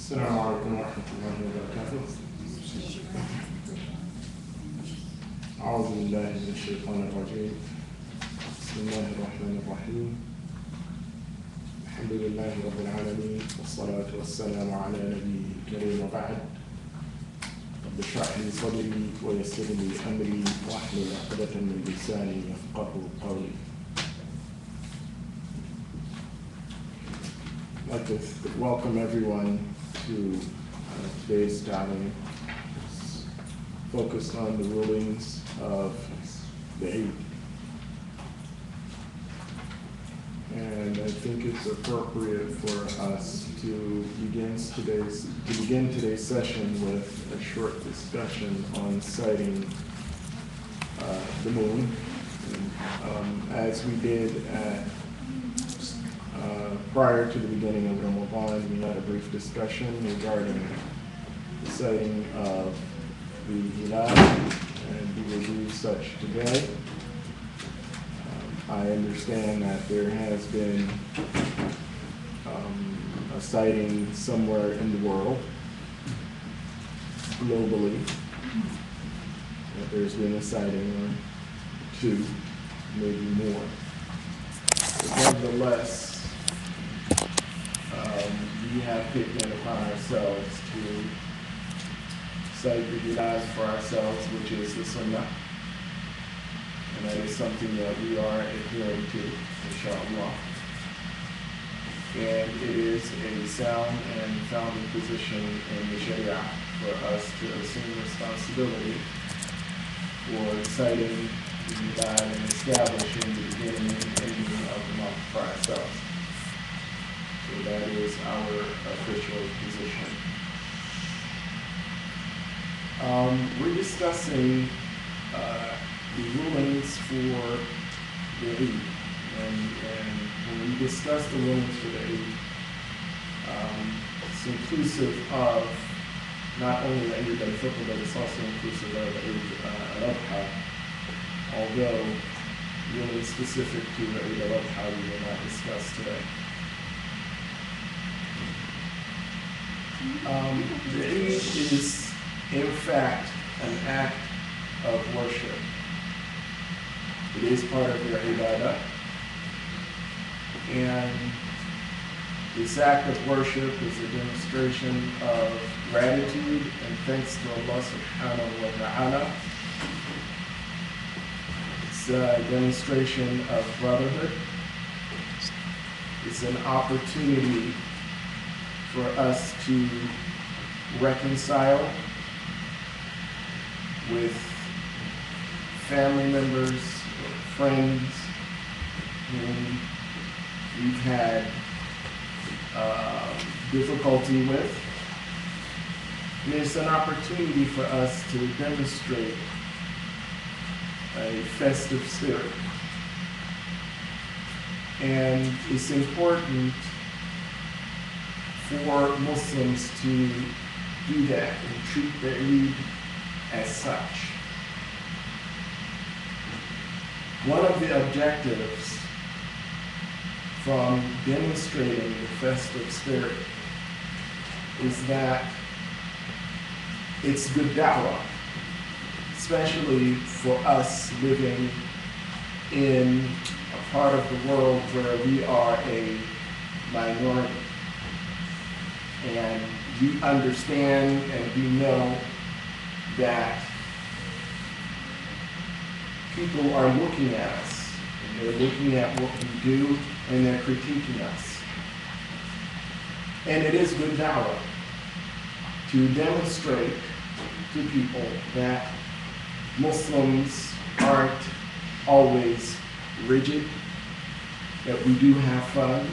السلام عليكم ورحمة الله وبركاته. أعوذ بالله من الشيطان الرجيم. بسم الله الرحمن الرحيم. الحمد لله رب العالمين والصلاة والسلام على نبيه الكريم وبعد. رب اشرح لي صدري ويسر لي أمري واحلل عقدة من لساني يفقهوا قولي. I'd like to welcome everyone to today's gathering. It's focused on the rulings of the Eid. And I think it's appropriate for us to begin today's session with a short discussion on sighting the moon. And, as we did prior to the beginning of Ramadan, we had a brief discussion regarding the sighting of the Hilal, and we will do such today. I understand that there has been a sighting somewhere in the world, globally, that there's been a sighting or two, maybe more. But nevertheless, we have taken it upon ourselves to cite the Hilal for ourselves, which is the Sunnah. And that is something that we are adhering to, inshallah. And it is a sound and founding position in the Sharia for us to assume responsibility for citing the Hilal and establishing the beginning and ending of the month for ourselves. So that is our official position. We're discussing the rulings for the Eid. And when we discuss the rulings for the Eid, it's inclusive of not only the Eid al-Fitr, but it's also inclusive of the Eid al-Adha. Although really specific to the Eid al-Adha we will not discuss today. The Eid is, in fact, an act of worship. It is part of your ibadah. And this act of worship is a demonstration of gratitude and thanks to Allah subhanahu wa ta'ala. It's a demonstration of brotherhood. It's an opportunity for us to reconcile with family members or friends whom we've had difficulty with. And it's an opportunity for us to demonstrate a festive spirit. And it's important for Muslims to do that and treat the Eid as such. One of the objectives from demonstrating the festive spirit is that it's good da'wah, especially for us living in a part of the world where we are a minority. And we understand and we know that people are looking at us, and they're looking at what we do, and they're critiquing us. And it is good da'wah to demonstrate to people that Muslims aren't always rigid, that we do have fun,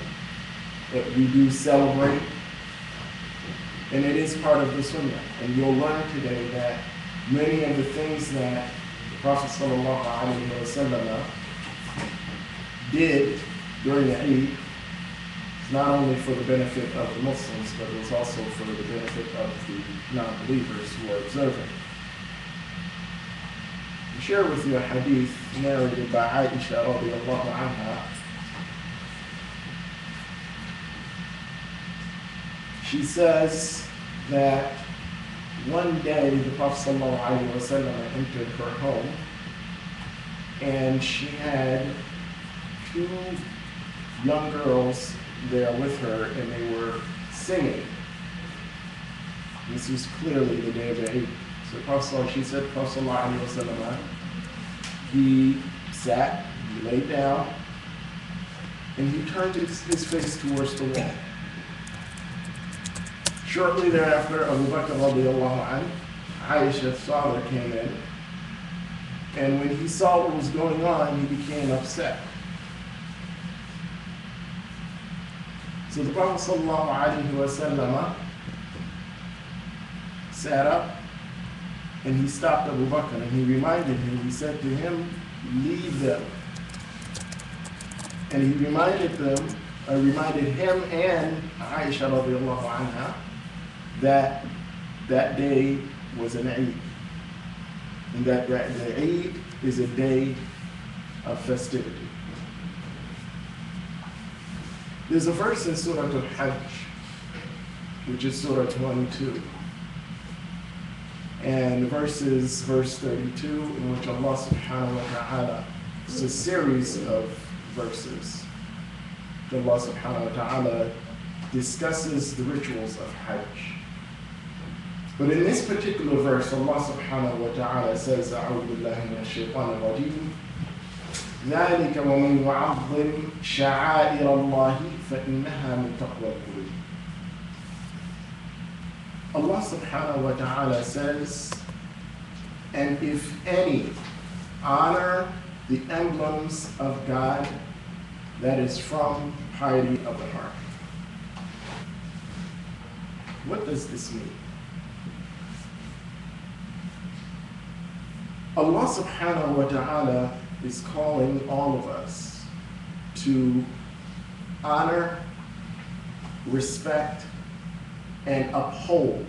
that we do celebrate. And it is part of the Sunnah. And you'll learn today that many of the things that the Prophet ﷺ did during the Eid is not only for the benefit of the Muslims, but it was also for the benefit of the non-believers who are observing. I'll share with you a hadith narrated by Aisha radiallahu anha. She says, that one day the Prophet ﷺ entered her home, and she had two young girls there with her, and they were singing. This was clearly the day of the Eid. So she said, Prophet ﷺ, he sat, he laid down, and he turned his face towards the wall. Shortly thereafter, Abu Bakr radiallahu anhu, Aisha's father, came in, and when he saw what was going on, he became upset. So the Prophet ﷺ sat up, and he stopped Abu Bakr, and he reminded him, he said to him, leave them. And he reminded him and Aisha radiallahu anha that that day was an Eid. And that the Eid is a day of festivity. There's a verse in Surah Al-Hajj, which is Surah 22. And the verse is verse 32, in which Allah subhanahu wa ta'ala, it's a series of verses. Allah subhanahu wa ta'ala discusses the rituals of Hajj. But in this particular verse, Allah subhanahu wa ta'ala says, أعوذ بالله من الشيطان الرجيم ذلك ومن يعظم شعائر الله فإنها من تقوى القلوب. Allah subhanahu wa ta'ala says, and if any honor the emblems of God, that is from piety of the heart. What does this mean? Allah subhanahu wa ta'ala is calling all of us to honor, respect, and uphold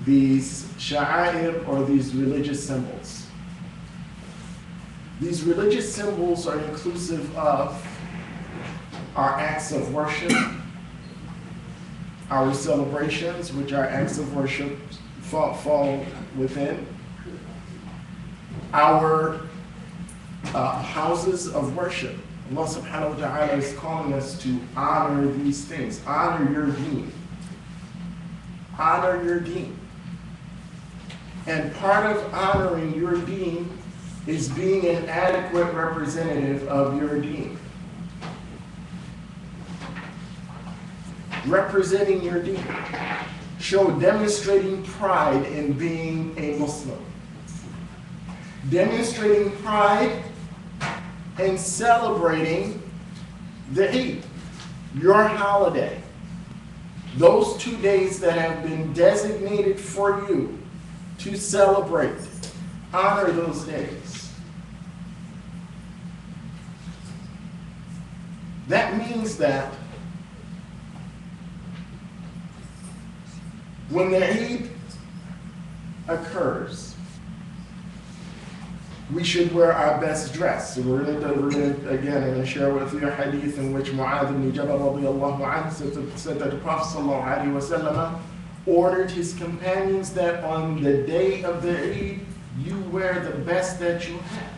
these sha'air, or these religious symbols. These religious symbols are inclusive of our acts of worship, our celebrations, which our acts of worship fall within, our houses of worship. Allah subhanahu wa ta'ala is calling us to honor these things. Honor your deen. Honor your deen. And part of honoring your deen is being an adequate representative of your deen. Representing your deen. Demonstrating pride in being a Muslim. Demonstrating pride and celebrating the Eid, your holiday. Those 2 days that have been designated for you to celebrate. Honor those days. That means that when the Eid occurs, we should wear our best dress. So we're going to share with you a hadith in which Mu'adh ibn Jabal radiallahu anhu said that the Prophet sallallahu alaihi wasallam ordered his companions that on the day of the Eid, you wear the best that you have.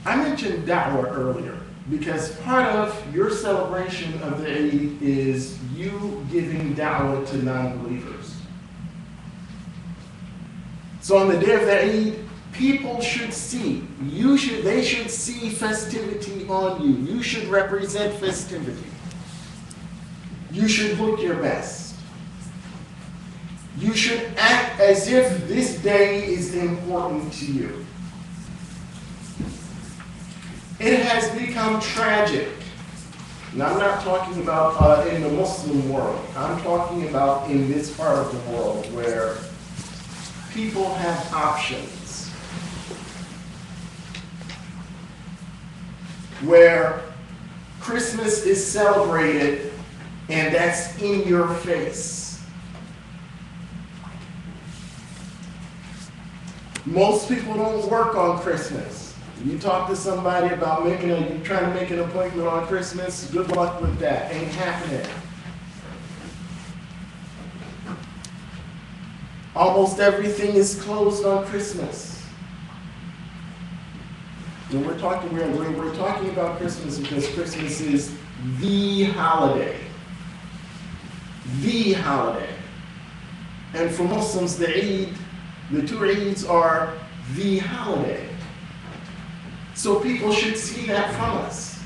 I mentioned da'wah earlier because part of your celebration of the Eid is you giving da'wah to non-believers. So on the day of the Eid, people should see, they should see festivity on you. You should represent festivity. You should look your best. You should act as if this day is important to you. It has become tragic. And I'm not talking about in the Muslim world. I'm talking about in this part of the world where people have options. Where Christmas is celebrated and that's in your face. Most people don't work on Christmas. You talk to somebody about you trying to make an appointment on Christmas, good luck with that. Ain't happening. Almost everything is closed on Christmas. And we're talking about Christmas because Christmas is the holiday. The holiday. And for Muslims, the Eid, the two Eids are the holiday. So people should see that from us.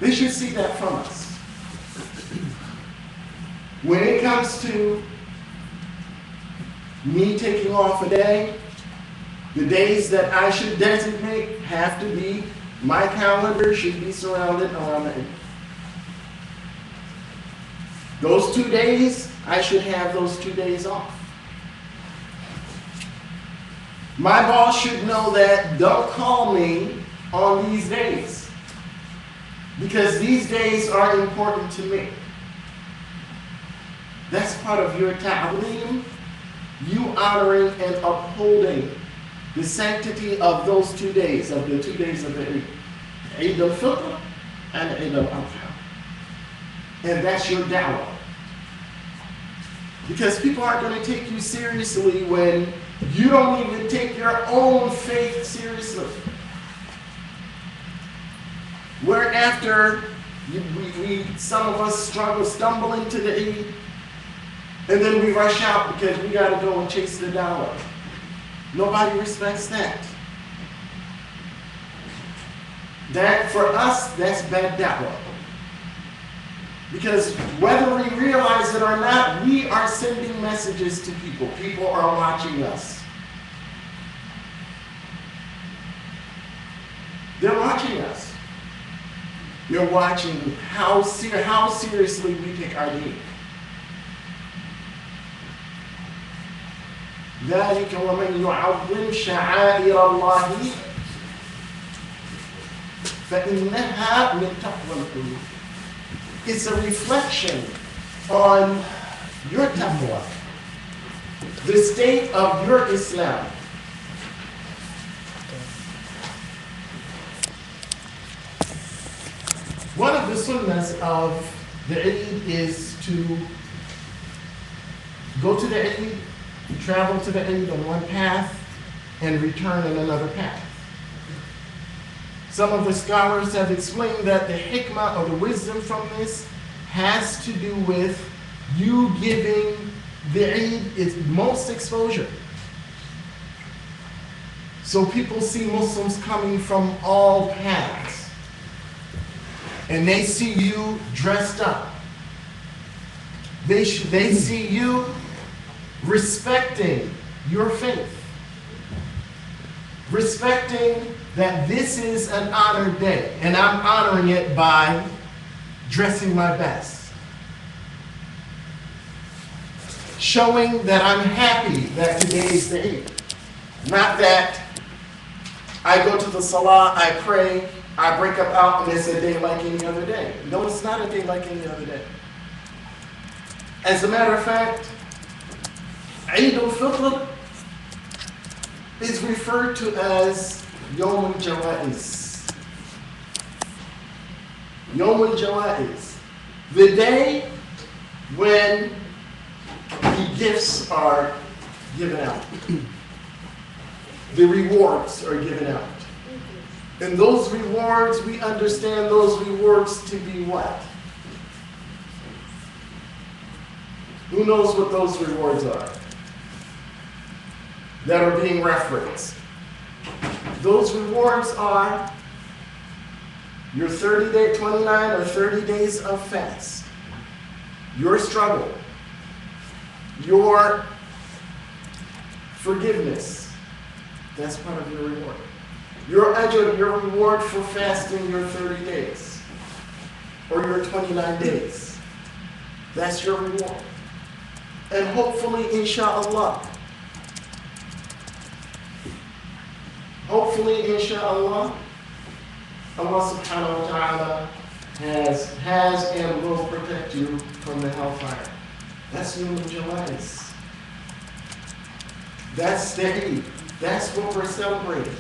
They should see that from us. When it comes to me taking off a day, the days that I should designate have to be, my calendar should be surrounded around the Eid. Those 2 days, I should have those 2 days off. My boss should know that don't call me on these days because these days are important to me. That's part of your ta'aleem, you honoring and upholding the sanctity of those 2 days, of the 2 days of the Eid. Eid al-Fitr and Eid al-Adha. And that's your da'wah. Because people aren't going to take you seriously when you don't even take your own faith seriously. Where after some of us stumble into the Eid, and then we rush out because we got to go and chase the dollar. Nobody respects that. That, for us, that's bad da'wah. Because whether we realize it or not, we are sending messages to people. People are watching us. They're watching us. They're watching how seriously we take our deen. ذلك ومن يعظم شعائر الله فإنها من تقوى القلوب. It's a reflection on your taqwa, the state of your Islam. One of the sunnahs of the Eid is to go to the Eid, travel to the Eid on one path, and return in another path. Some of the scholars have explained that the hikmah or the wisdom from this has to do with you giving the Eid its most exposure. So people see Muslims coming from all paths, and they see you dressed up. They see you respecting your faith, respecting that this is an honored day, and I'm honoring it by dressing my best, showing that I'm happy that today is the Eid. Not that I go to the Salah, I pray, I break up out, and it's a day like any other day. No, it's not a day like any other day. As a matter of fact, Eid al-Fitr is referred to as Yawm al-Jawaiz. Yawm al-Jawaiz. The day when the gifts are given out. The rewards are given out. And those rewards, we understand those rewards to be what? Who knows what those rewards are that are being referenced? Those rewards are your 29 or 30 days of fast, your struggle, your forgiveness. That's part of your reward. Your ajr, your reward for fasting your 30 days or your 29 days. That's your reward. And hopefully, insha'Allah, Allah subhanahu wa ta'ala has and will protect you from the hellfire. That's Yawm al-Jawaiz. That's the Eid. That's what we're celebrating.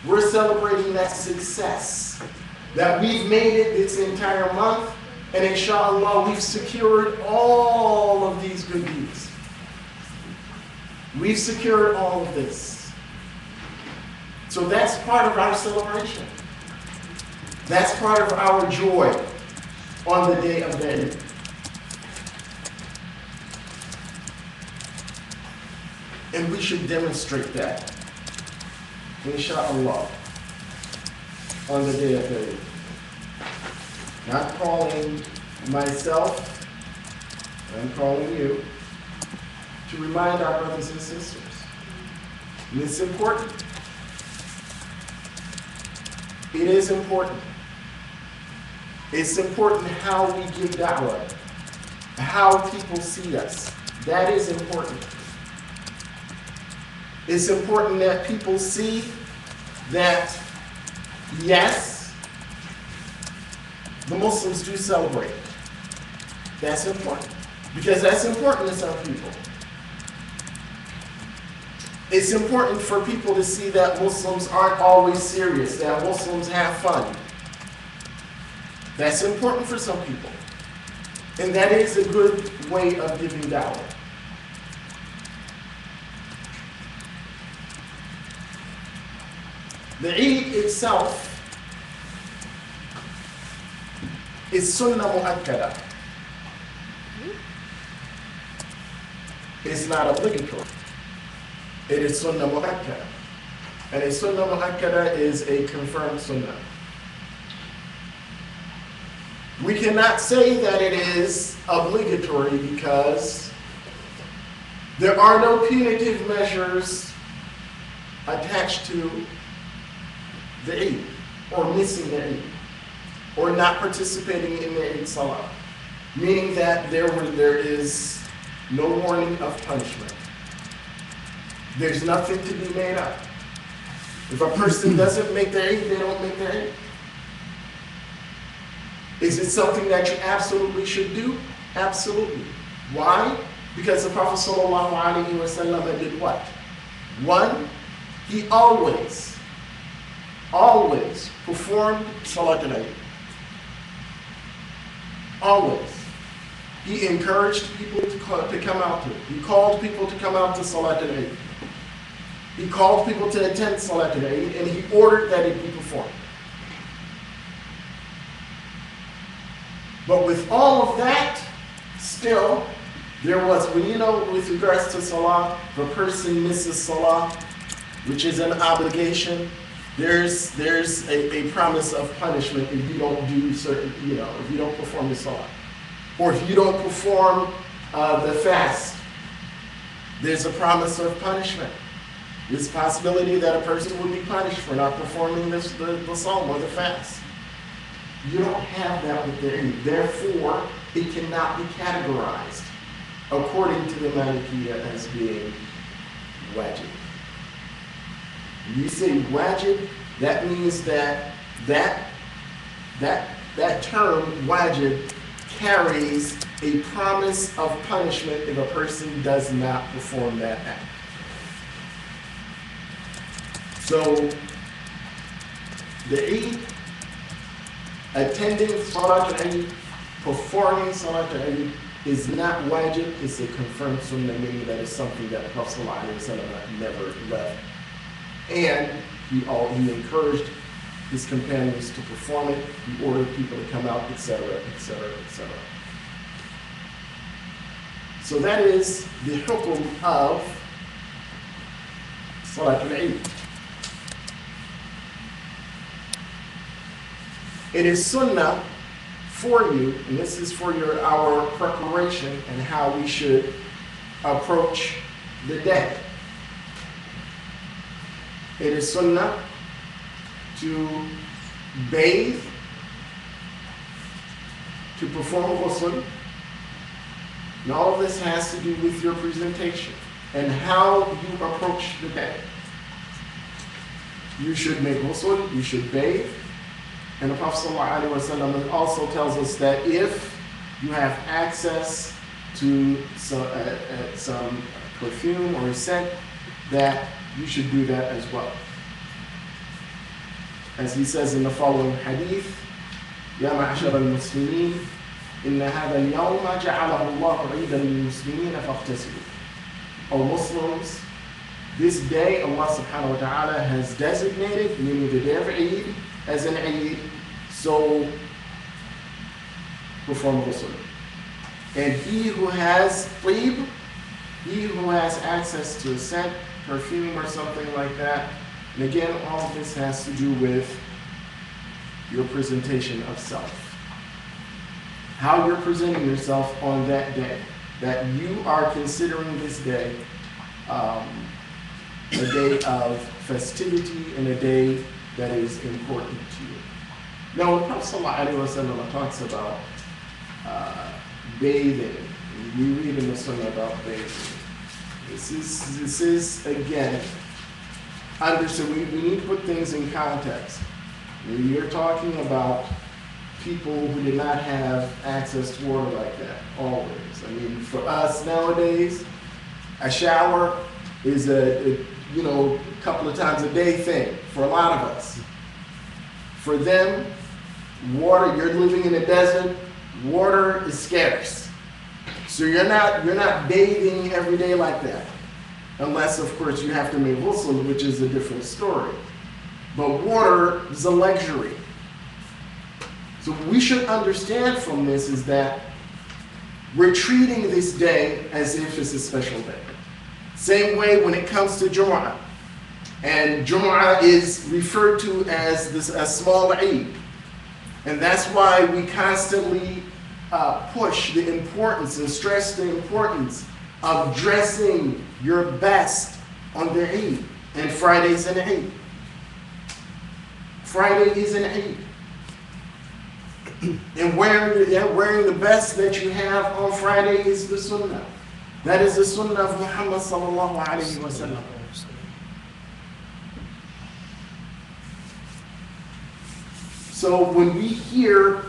We're celebrating that success, that we've made it this entire month, and inshallah we've secured all of these good deeds. We've secured all of this. So that's part of our celebration. That's part of our joy on the day of the Eid. And we should demonstrate that, inshallah, on the day of the Eid. Not calling myself, I'm calling you, to remind our brothers and sisters. And it's important. It is important. It's important how we give da'wah, how people see us. That is important. It's important that people see that, yes, the Muslims do celebrate. That's important. Because that's important to some people. It's important for people to see that Muslims aren't always serious, that Muslims have fun. That's important for some people. And that is a good way of giving da'wah. The Eid itself is sunnah mu'akkada. It's not obligatory. It is sunnah mu'akkada. And a sunnah mu'akkada is a confirmed sunnah. We cannot say that it is obligatory because there are no punitive measures attached to the Eid, or missing the Eid, or not participating in the Eid Salah, meaning that there is no warning of punishment. There's nothing to be made up. If a person doesn't make their Eid, they don't make their Eid. Is it something that you absolutely should do? Absolutely. Why? Because the Prophet ﷺ did what? One, he always performed Salat al-Eid. Always. He encouraged people to come out to it. He called people to come out to Salat al-Eid. He called people to attend Salat al-Eid, and he ordered that it be performed. But with all of that, still, there was, with regards to Salah, if a person misses Salah, which is an obligation, there's a promise of punishment if you don't do certain, if you don't perform the Salah. Or if you don't perform the fast, there's a promise of punishment. There's a possibility that a person will be punished for not performing the Psalm or the fast. You don't have that with the Eid. Therefore, it cannot be categorized according to the Malikiya as being wajib. When you say wajib, that means that term wajib carries a promise of punishment if a person does not perform that act. So, the Eid, attending Salat al-Eid, performing Salat al-Eid is not wajib, it's a confirmed sunnah, meaning that is something that the Prophet ﷺ never left. And he encouraged his companions to perform it, he ordered people to come out, etc., etc., etc. So that is the hukum of Salat al-Eid. It is sunnah for you, and this is for our preparation and how we should approach the day. It is sunnah to bathe, to perform ghusl, and all of this has to do with your presentation and how you approach the day. You should make ghusl, you should bathe. And the Prophet ﷺ also tells us that if you have access to some perfume or scent, that you should do that as well. As he says in the following hadith, يا معشر المسلمين إن هذا اليوم جعله الله عيدا للمسلمين فاغتسلوا. O Muslims, this day Allah subhanahu wa ta'ala has designated, meaning the day of Eid, as an Eid, so perform ghusl. And he who has qib, he who has access to a scent, perfume or something like that, and again, all of this has to do with your presentation of self. How you're presenting yourself on that day, that you are considering this day a day of festivity and a day that is important to you. Now, when Prophet ﷺ talks about bathing, we read in the Sunnah about bathing. This is again, so we need to put things in context. You're talking about people who did not have access to water like that, always. I mean, for us nowadays, a shower is a couple of times a day thing for a lot of us. For them, water, you're living in a desert, water is scarce. So you're not bathing every day like that. Unless, of course, you have to make ghusl, which is a different story. But water is a luxury. So what we should understand from this is that we're treating this day as if it's a special day. Same way when it comes to Jumu'ah. And Jumu'ah is referred to as a small Eid. And that's why we constantly push the importance and stress the importance of dressing your best on the Eid. And Friday's an Eid. Friday is an Eid. And wearing the best that you have on Friday is the Sunnah. That is the Sunnah of Muhammad sallallahu alayhi wa sallam. So when we hear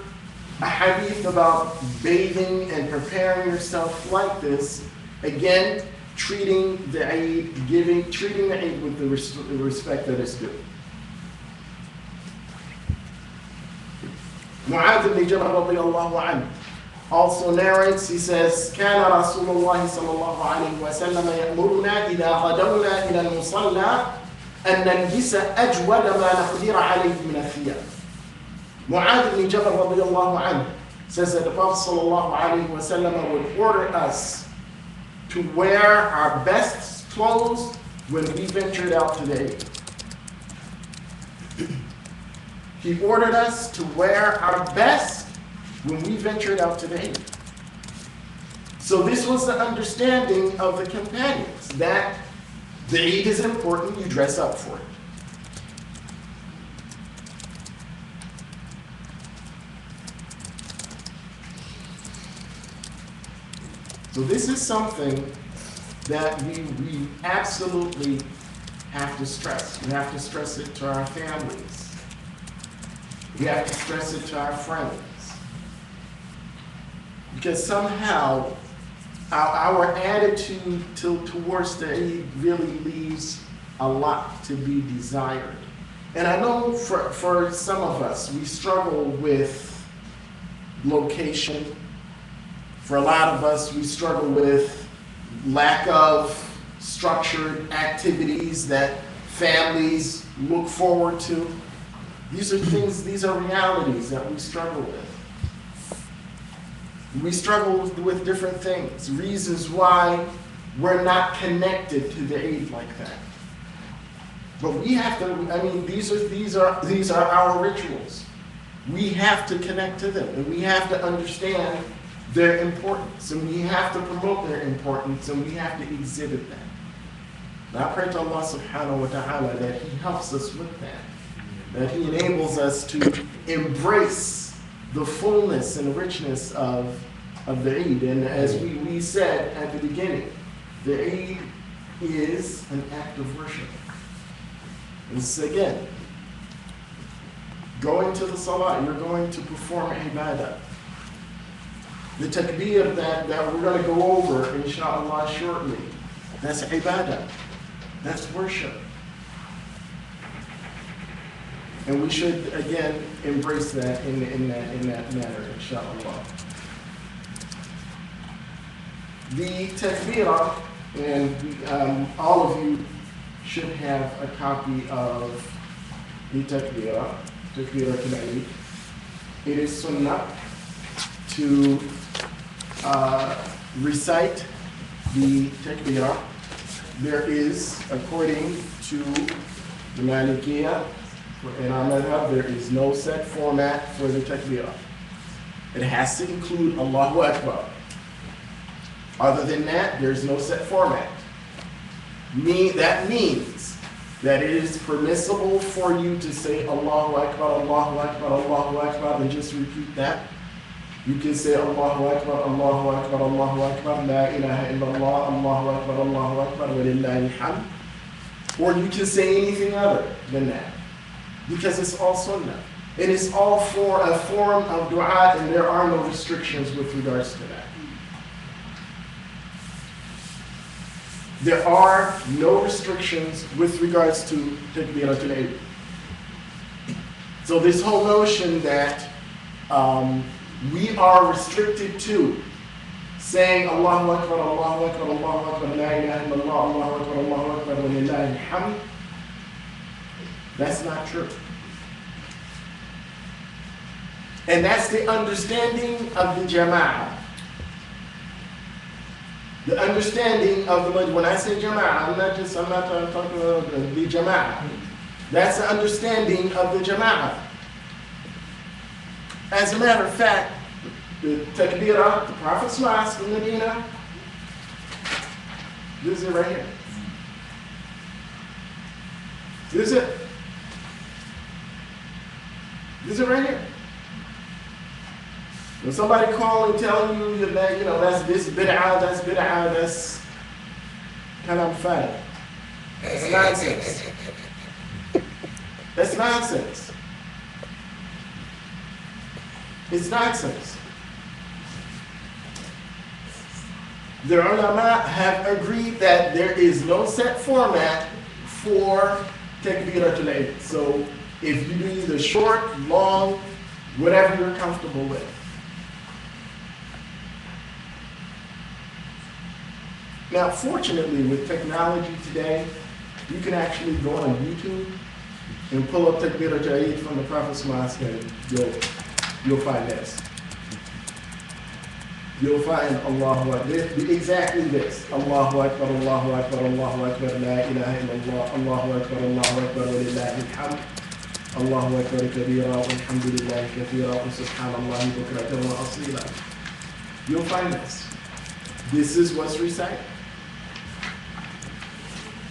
a hadith about bathing and preparing yourself like this, again, treating the Eid with the respect that is due. Mu'adh ibn Jabal radiyallahu anhu also narrates, he says, كان رسول الله صلى الله عليه وسلم يأمرنا إذا غدونا إلى المصلى أن نلبس أجود ما نقدر عليه من الثياب. Mu'adh ibn Jabal radiyallahu anhu says that the Prophet sallallahu alaihi wasallam would order us to wear our best clothes when we ventured out to the Eid. He ordered us to wear our best when we ventured out to the Eid. So this was the understanding of the companions, that the Eid is important, you dress up for it. So this is something that we absolutely have to stress. We have to stress it to our families. We have to stress it to our friends. Because somehow our attitude towards the Eid really leaves a lot to be desired. And I know for some of us, we struggle with location. For a lot of us, we struggle with lack of structured activities that families look forward to. These are realities that we struggle with. We struggle with different things, reasons why we're not connected to the Eid like that. But we have to, these are our rituals. We have to connect to them, and we have to understand their importance, and we have to promote their importance, and we have to exhibit that. And I pray to Allah subhanahu wa ta'ala that He helps us with that He enables us to embrace the fullness and richness of the Eid. And as we said at the beginning, the Eid is an act of worship. And this is, again, going to the Salah, you're going to perform ibadah. The takbir that we're going to go over, inshallah, shortly, that's ibadah. That's worship. And we should, again, embrace that in that manner, inshallah. The takbirah, and all of you should have a copy of the takbirah al-Eid. It is sunnah to recite the takbirah. There is, according to the Malikiya, in our madhab, there is no set format for the takbirah. It has to include Allahu Akbar. Other than that, there's no set format. That means that it is permissible for you to say Allahu Akbar, Allahu Akbar, Allahu Akbar, and just repeat that. You can say Allahu Akbar, Allahu Akbar, Allahu Akbar, La ilaha illallah, Allahu Akbar, Allahu Akbar, wa lillahi alhamd. Or you can say anything other than that, because it's all sunnah. It is all for a form of dua, and there are no restrictions with regards to that. There are no restrictions with regards to takbiratul Eid. So this whole notion that we are restricted to saying Allahu Akbar, Allahu Akbar, Allahu Akbar, La ilaha illallah, Allahu Akbar, Allahu Akbar, wa lillahi alhamd, that's not true. And that's the understanding of the Jama'ah. The understanding of the, when I say Jama'ah, I'm not talking about the Jama'ah. That's the understanding of the Jama'ah. As a matter of fact, the takbirah, the Prophet's mosque in Medina, this is it right here. This is it. This is it right here. When somebody calling, telling you that, that's this bid'ah, that's kind of funny. That's nonsense. That's nonsense. It's nonsense. The ulama have agreed that there is no set format for takbiratul Eid. So if you do either short, long, whatever you're comfortable with. Now, fortunately, with technology today, you can actually go on YouTube and pull up takbiratul Eid from the Prophet's mosque, and you'll find this. You'll find Allahu Akbar, exactly this. Allahu Akbar, Allahu Akbar, Allahu Akbar, La ilaha illallah, Allahu Akbar, Allahu Akbar, wa lillahi alhamd. Allahu Akbar kabira, walhamdulillahi kathira, wa subhanallahi bukratan wa asila. You'll find this. This is what's recited.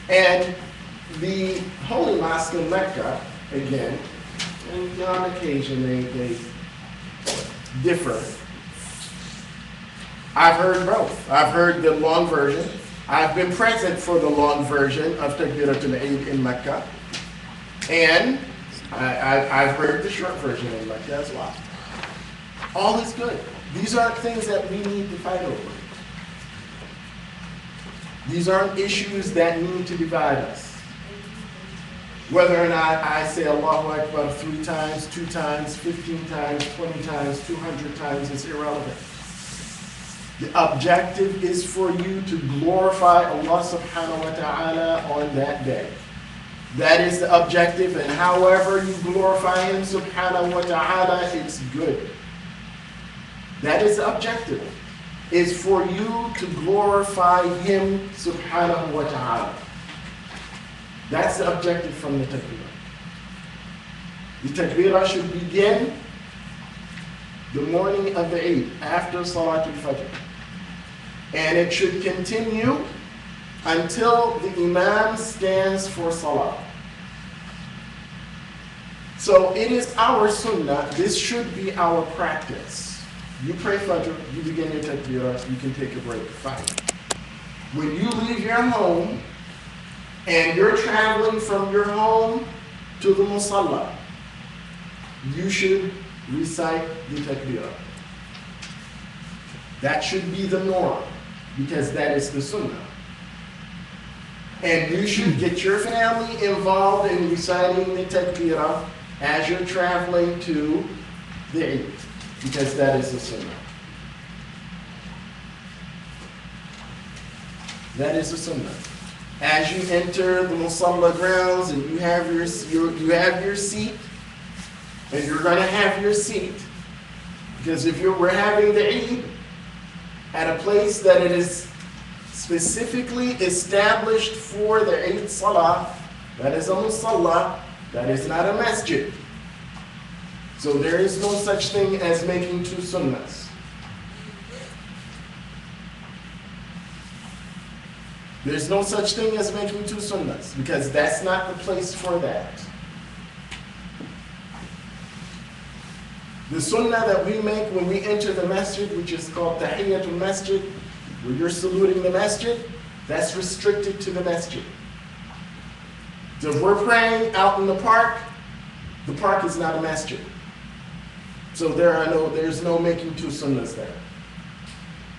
And the Holy Mosque in Mecca, again, and on occasion they differ. I've heard both. I've heard the long version. I've been present for the long version of Takbiratul Eid in Mecca. And I've heard the short version in Mecca as well. All is good. These aren't things that we need to fight over. These aren't issues that need to divide us. Whether or not I say Allahu Akbar 3 times, 2 times, 15 times, 20 times, 200 times is irrelevant. The objective is for you to glorify Allah subhanahu wa ta'ala on that day. That is the objective, and however you glorify Him subhanahu wa ta'ala, it's good. That is the objective, is for you to glorify Him subhanahu wa ta'ala. That's the objective from the takbirah. The takbirah should begin the morning of the Eid, after Salatul Fajr. And it should continue until the Imam stands for Salah. So it is our sunnah, this should be our practice. You pray Fajr, you begin your takbirah, you can take a break, fine. When you leave your home, and you're traveling from your home to the Musalla, you should recite the takbirah. That should be the norm, because that is the sunnah. And you should get your family involved in reciting the takbirah as you're traveling to the Eid, because that is the sunnah. That is the sunnah. As you enter the musalla grounds and you have your seat, and you're going to have your seat, because if we're having the Eid at a place that it is specifically established for the Eid Salah, that is a musalla, that is not a masjid. So there is no such thing as making two sunnahs. There's no such thing as making two sunnahs, because that's not the place for that. The sunnah that we make when we enter the masjid, which is called Tahiyyatul Masjid, where you're saluting the masjid, that's restricted to the masjid. So if we're praying out in the park is not a masjid. So there's no making two sunnahs there.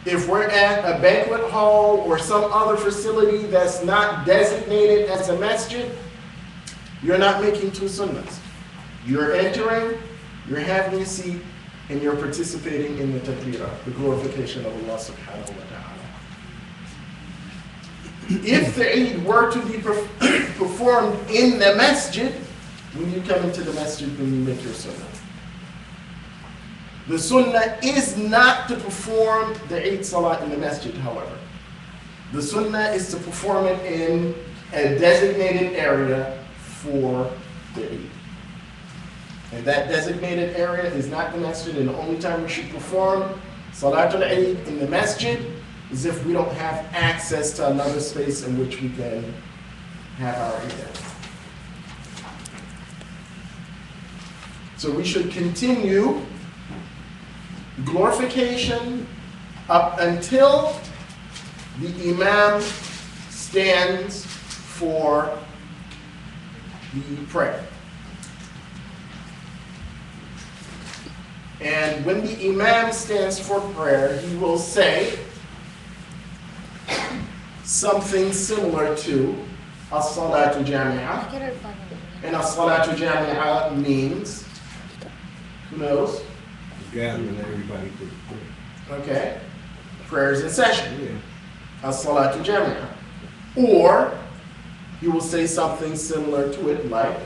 If we're at a banquet hall or some other facility that's not designated as a masjid, you're not making two sunnahs. You're entering, you're having a seat, and you're participating in the takbirah, the glorification of Allah subhanahu wa ta'ala. If the Eid were to be performed in the masjid, when you come into the masjid, when you make your sunnah. The sunnah is not to perform the Eid Salah in the masjid, however. The sunnah is to perform it in a designated area for the Eid. And that designated area is not the masjid, and the only time we should perform Salatul Eid in the masjid is if we don't have access to another space in which we can have our Eid. So we should continue glorification up until the Imam stands for the prayer. And when the Imam stands for prayer, he will say something similar to As-Salatu Jami'ah. And As-Salatu Jami'ah means, who knows? Gathering everybody to the prayer. Okay. Prayers in session. Yeah. As-Salatu Jami'ah. Or he will say something similar to it like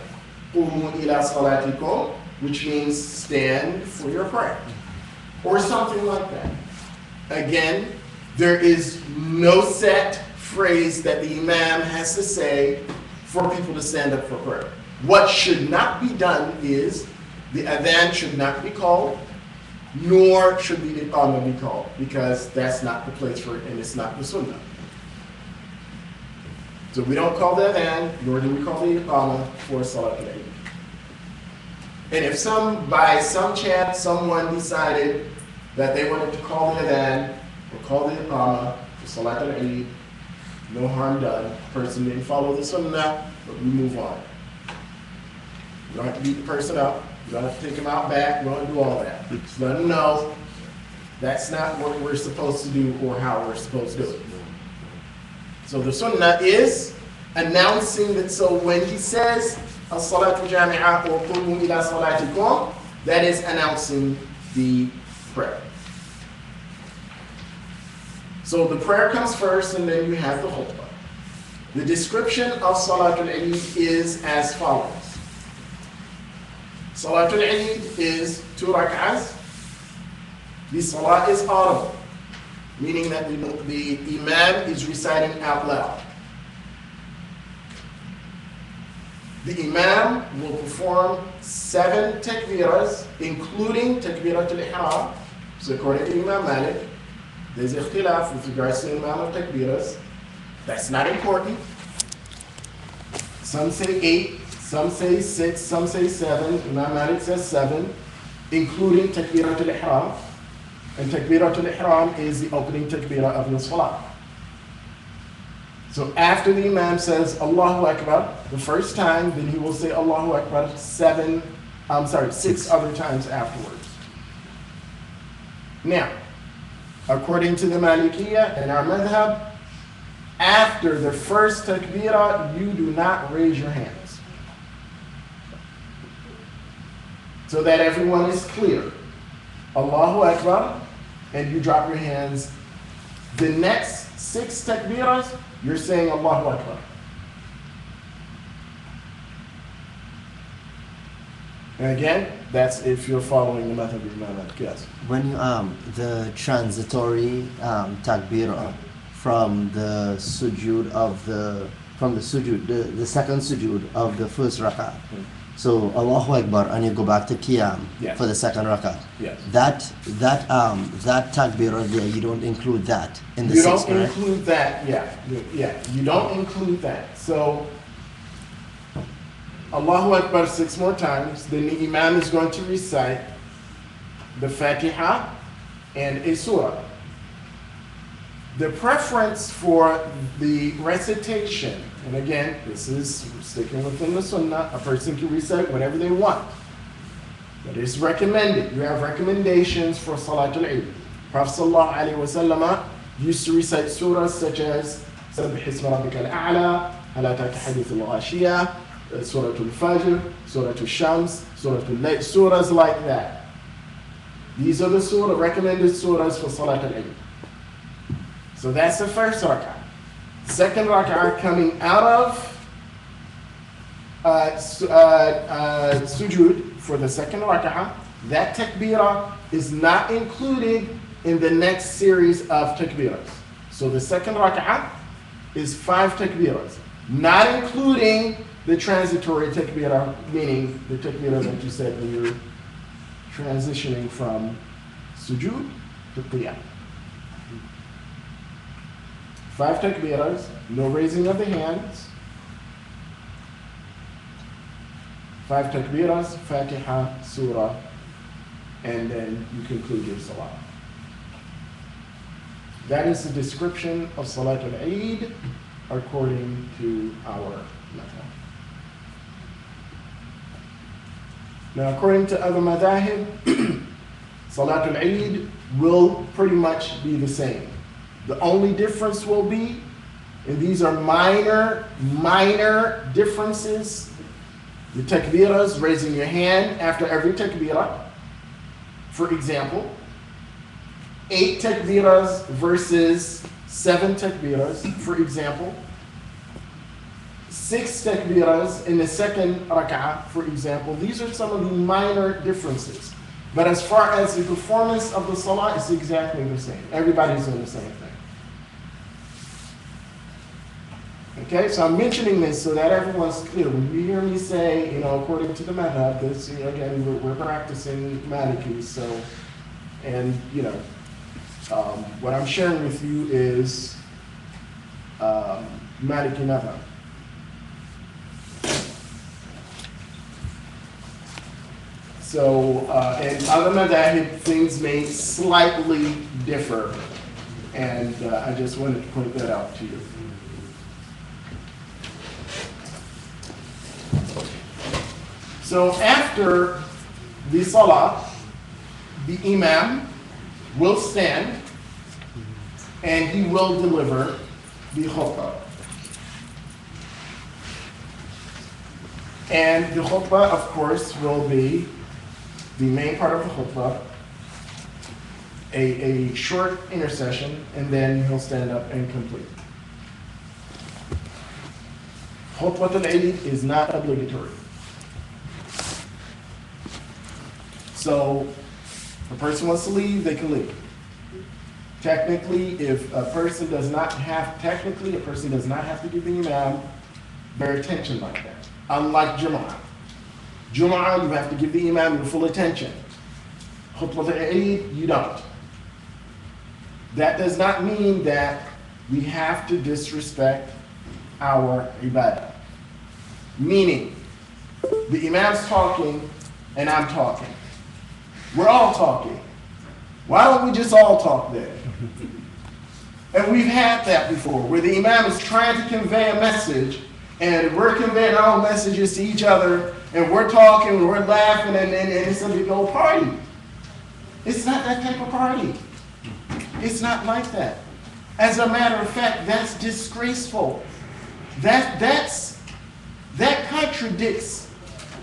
Qumu ila salatikum, which means stand for your prayer. Or something like that. Again, there is no set phrase that the Imam has to say for people to stand up for prayer. What should not be done is the adhan should not be called, nor should the iqamah be called, because that's not the place for it and it's not the sunnah. So we don't call the adhan, nor do we call the iqamah for Salatul Eid. And if by some chance someone decided that they wanted to call the adhan or call the iqamah for Salatul Eid, no harm done. The person didn't follow the sunnah, but we move on. You don't have to beat the person up. You don't have to take him out back. You don't have to do all that. Just let him know that's not what we're supposed to do or how we're supposed to do it. So the sunnah is announcing that. So when he says As-Salatu Jami'ah or Qumu ila salatikum, that is announcing the prayer. So the prayer comes first, and then you have the khutbah. The description of Salatul Eid is as follows. Salatul Eid is 2 rak'ahs. The salah is audible, meaning that the Imam is reciting out loud. The Imam will perform 7 takbiras, including takbiratul ihram. So according to Imam Malik, there's ikhtilaf with regards to the amount of takbiras. That's not important. Some say 8, some say 6, some say 7. Imam Malik says 7, including takbiratul ihram. And takbiratul ihram is the opening takbirah of the salah. So after the Imam says Allahu Akbar the first time, then he will say Allahu Akbar 6 other times afterwards. Now, according to the Malikiyya and our madhab, after the first takbirah, you do not raise your hands. So that everyone is clear. Allahu Akbar, and you drop your hands. The next 6 takbirahs, you're saying Allahu Akbar. And again, that's if you're following the method of Imam. Yes. When you the transitory takbirah from the sujood of the second sujood of the first rak'ah. So Allahu Akbar, and you go back to Qiyam for the second rak'ah. Yes. That takbirah there, you don't include that in the You sixth, don't correct? include that, you don't include that. So Allahu Akbar 6 more times, then the Imam is going to recite the Fatiha and a surah. The preference for the recitation, and again, this is sticking within the Sunnah, a person can recite whatever they want. But it's recommended. You have recommendations for Salatul Eid. Prophet Sallallahu Alaihi Wasallam used to recite surahs such as Sabbih Isma Rabbika Al-A'la, Hal Ataka Hadith Al-Ghashiyah, Surah Al-Fajr, Surah Al-Shams, Surah Al-Layl, surahs like that. These are the recommended surahs for Salat al-Eid. So that's the first rak'ah. Second rak'ah coming out of sujood for the second rak'ah, that takbirah is not included in the next series of takbirahs. So the second rak'ah is 5 takbirahs, not including the transitory takbirah, meaning the takbirah that you said when you're transitioning from sujood to qiyam. 5 takbirahs, no raising of the hands. 5 takbirahs, Fatiha, Surah, and then you conclude your salah. That is the description of Salat al-Eid according to our method. Now, according to other madahib, Salat al-Eid will pretty much be the same. The only difference will be, and these are minor differences, the takbirahs, raising your hand after every takbirah. For example, 8 takbirahs versus 7 takbirahs, for example. 6 takbirahs in the second rak'ah, for example. These are some of the minor differences. But as far as the performance of the salah, it's exactly the same. Everybody's doing the same thing. Okay, so I'm mentioning this so that everyone's clear. When you hear me say, according to the madhab, this, again, we're practicing Maliki, so, and, what I'm sharing with you is Maliki madhab. So, in other madhab, things may slightly differ, and I just wanted to point that out to you. So after the salah, the imam will stand and he will deliver the khutbah. And the khutbah, of course, will be the main part of the khutbah, a short intercession, and then he'll stand up and complete. Khutbah al-Eid is not obligatory. So, if a person wants to leave, they can leave. Technically, if a person does not have to give the imam their attention like that. Unlike Jum'ah. Jum'ah, you have to give the imam your full attention. Khutbah al-Eid, you don't. That does not mean that we have to disrespect our ibadah. Meaning, the imam's talking and I'm talking. We're all talking. Why don't we just all talk then? And we've had that before, where the imam is trying to convey a message, and we're conveying our own messages to each other, and we're talking, and we're laughing, and it's a big old party. It's not that type of party. It's not like that. As a matter of fact, that's disgraceful. That contradicts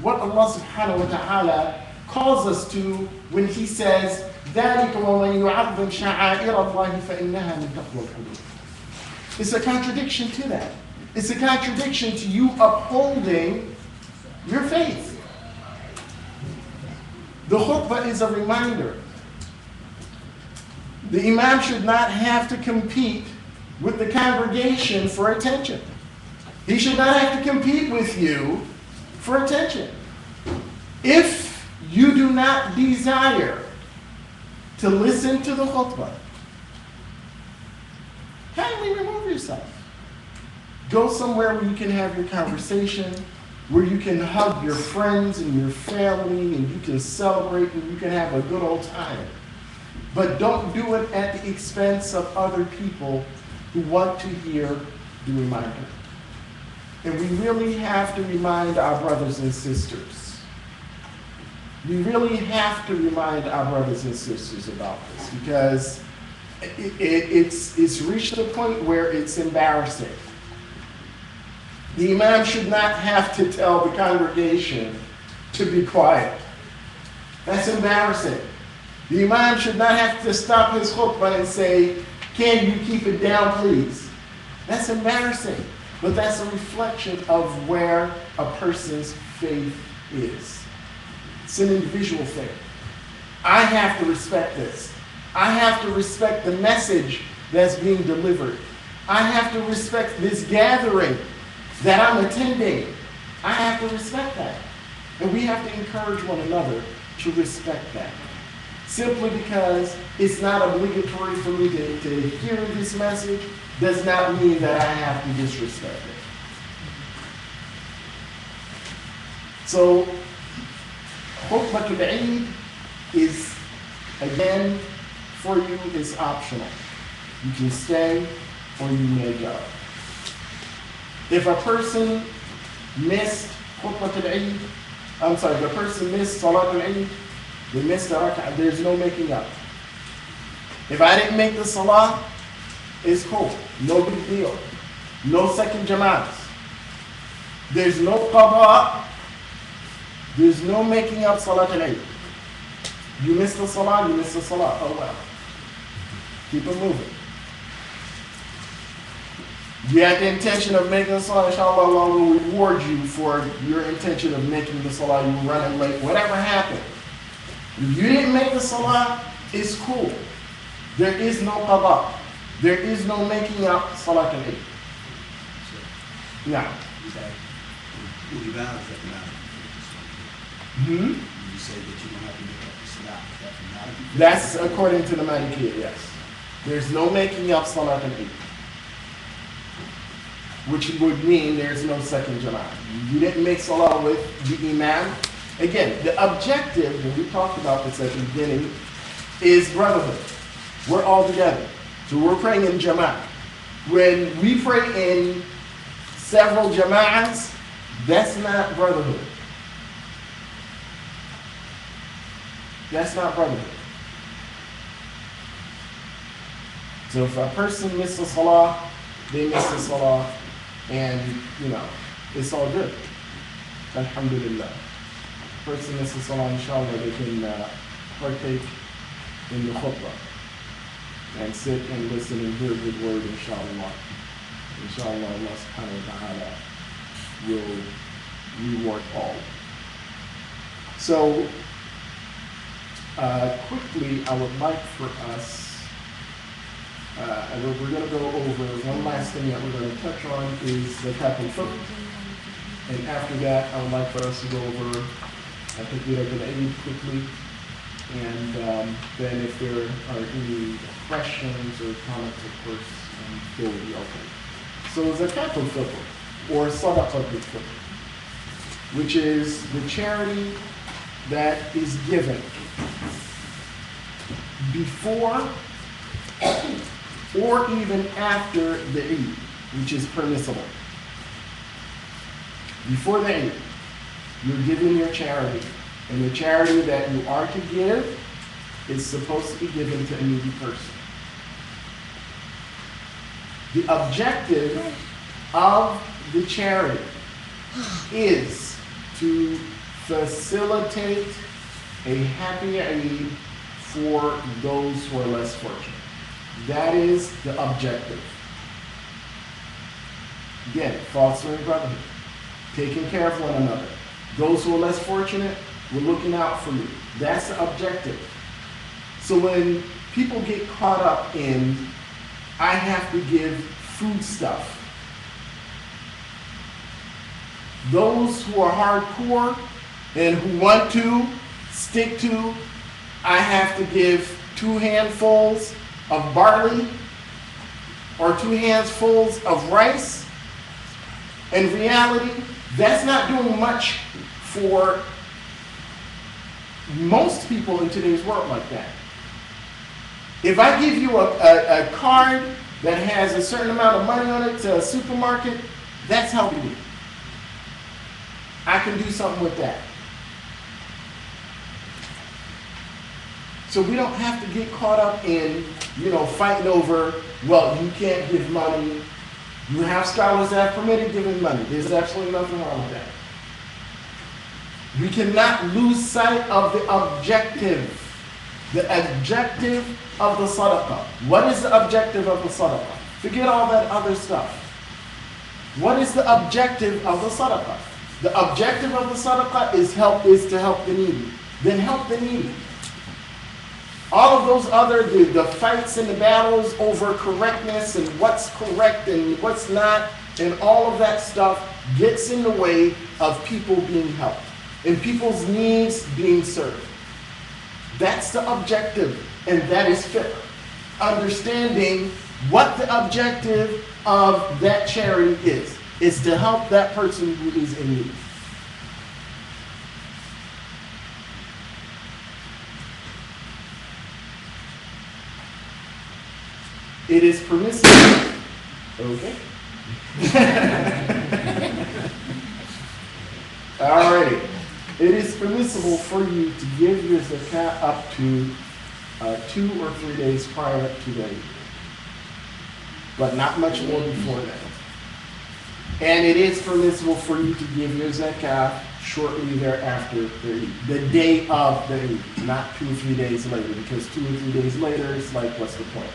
what Allah subhanahu wa ta'ala calls us to when He says, ذَلِكَ وَمَنْ يُعَظِّمْ شَعَائِرَ اللَّهِ فَإِنَّهَا مِنْ تَقْوَى الْقُلُوبِ. It's a contradiction to that. It's a contradiction to you upholding your faith. The khutbah is a reminder. The imam should not have to compete with the congregation for attention. He should not have to compete with you for attention. If you do not desire to listen to the khutbah, kindly remove yourself. Go somewhere where you can have your conversation, where you can hug your friends and your family, and you can celebrate and you can have a good old time. But don't do it at the expense of other people who want to hear the reminder. And we really have to remind our brothers and sisters. We really have to remind our brothers and sisters about this, because it's reached a point where it's embarrassing. The imam should not have to tell the congregation to be quiet. That's embarrassing. The imam should not have to stop his khutbah and say, "Can you keep it down, please?" That's embarrassing. But that's a reflection of where a person's faith is. It's an individual thing. I have to respect this. I have to respect the message that's being delivered. I have to respect this gathering that I'm attending. I have to respect that. And we have to encourage one another to respect that. Simply because it's not obligatory for me to hear this message does not mean that I have to disrespect it. So, khutbatul Eid is, again, for you, is optional. You can stay or you may go. If a person missed khutbatul Eid, if a person missed Salatul Eid, they missed the rak'ah, there's no making up. If I didn't make the salah, it's cool. No big deal. No second jama'ahs. There's no qada. There's no making up Salatul Eid. You missed the salah, you missed the salah. Oh well. Keep it moving. You had the intention of making the salah, inshallah, Allah will reward you for your intention of making the salah. You were running late, whatever happened. If you didn't make the salah, it's cool. There is no qada. There is no making up Salatul Eid. Now. Hmm? You say that you don't have to make up the salah. That's according to the Malikiya, yes. There's no making up Salatul Eid. Which would mean there's no second jama'ah. You didn't make salah with the imam. Again, the objective, and we talked about this at the beginning, is brotherhood. We're all together. So we're praying in jama'ah. When we pray in several jama'ahs, that's not brotherhood. That's not brotherhood. So if a person misses a salah, they miss the salah, and it's all good. Alhamdulillah. Person misses salah, inshallah, they can partake in the khutbah and sit and listen and hear a good word, inshallah. Inshallah, Allah subhanahu wa ta'ala will reward all. So, quickly, I would like for us, we're going to go over one last thing that we're going to touch on is the Kapul Fiqh. And after that, I would like for us to go over Takbiratul Eid quickly. And then if there are any questions or comments, of course, they will be open. So Zakatul Fitr, or Sadaqatul Fitr, which is the charity that is given before or even after the Eid, which is permissible. Before the Eid, you're giving your charity. And the charity that you are to give is supposed to be given to a needy person. The objective of the charity is to facilitate a happy Eid for those who are less fortunate. That is the objective. Again, fostering brotherhood, taking care of one another. Those who are less fortunate, we're looking out for you. That's the objective. So when people get caught up in, I have to give food stuff, those who are hardcore and who want to stick to, I have to give 2 handfuls of barley or 2 handfuls of rice. In reality, that's not doing much for most people in today's world like that. If I give you a card that has a certain amount of money on it to a supermarket, that's helping me. I can do something with that. So we don't have to get caught up in, fighting over, well, you can't give money. You have scholars that have permitted giving money. There's absolutely nothing wrong with that. We cannot lose sight of the objective. The objective of the sadaqah. What is the objective of the sadaqah? Forget all that other stuff. What is the objective of the sadaqah? The objective of the sadaqah is to help the needy. Then help the needy. All of those other, the fights and the battles over correctness and what's correct and what's not, and all of that stuff gets in the way of people being helped and people's needs being served. That's the objective, and that is fiqh. Understanding what the objective of that charity is to help that person who is in need. It is permissible. Okay. Alrighty. It is permissible for you to give your zakat up to 2 or 3 days prior to the Eid, but not much more before that. And it is permissible for you to give your zakat shortly thereafter the day of the Eid, not 2 or 3 days later, because 2 or 3 days later, it's like, what's the point?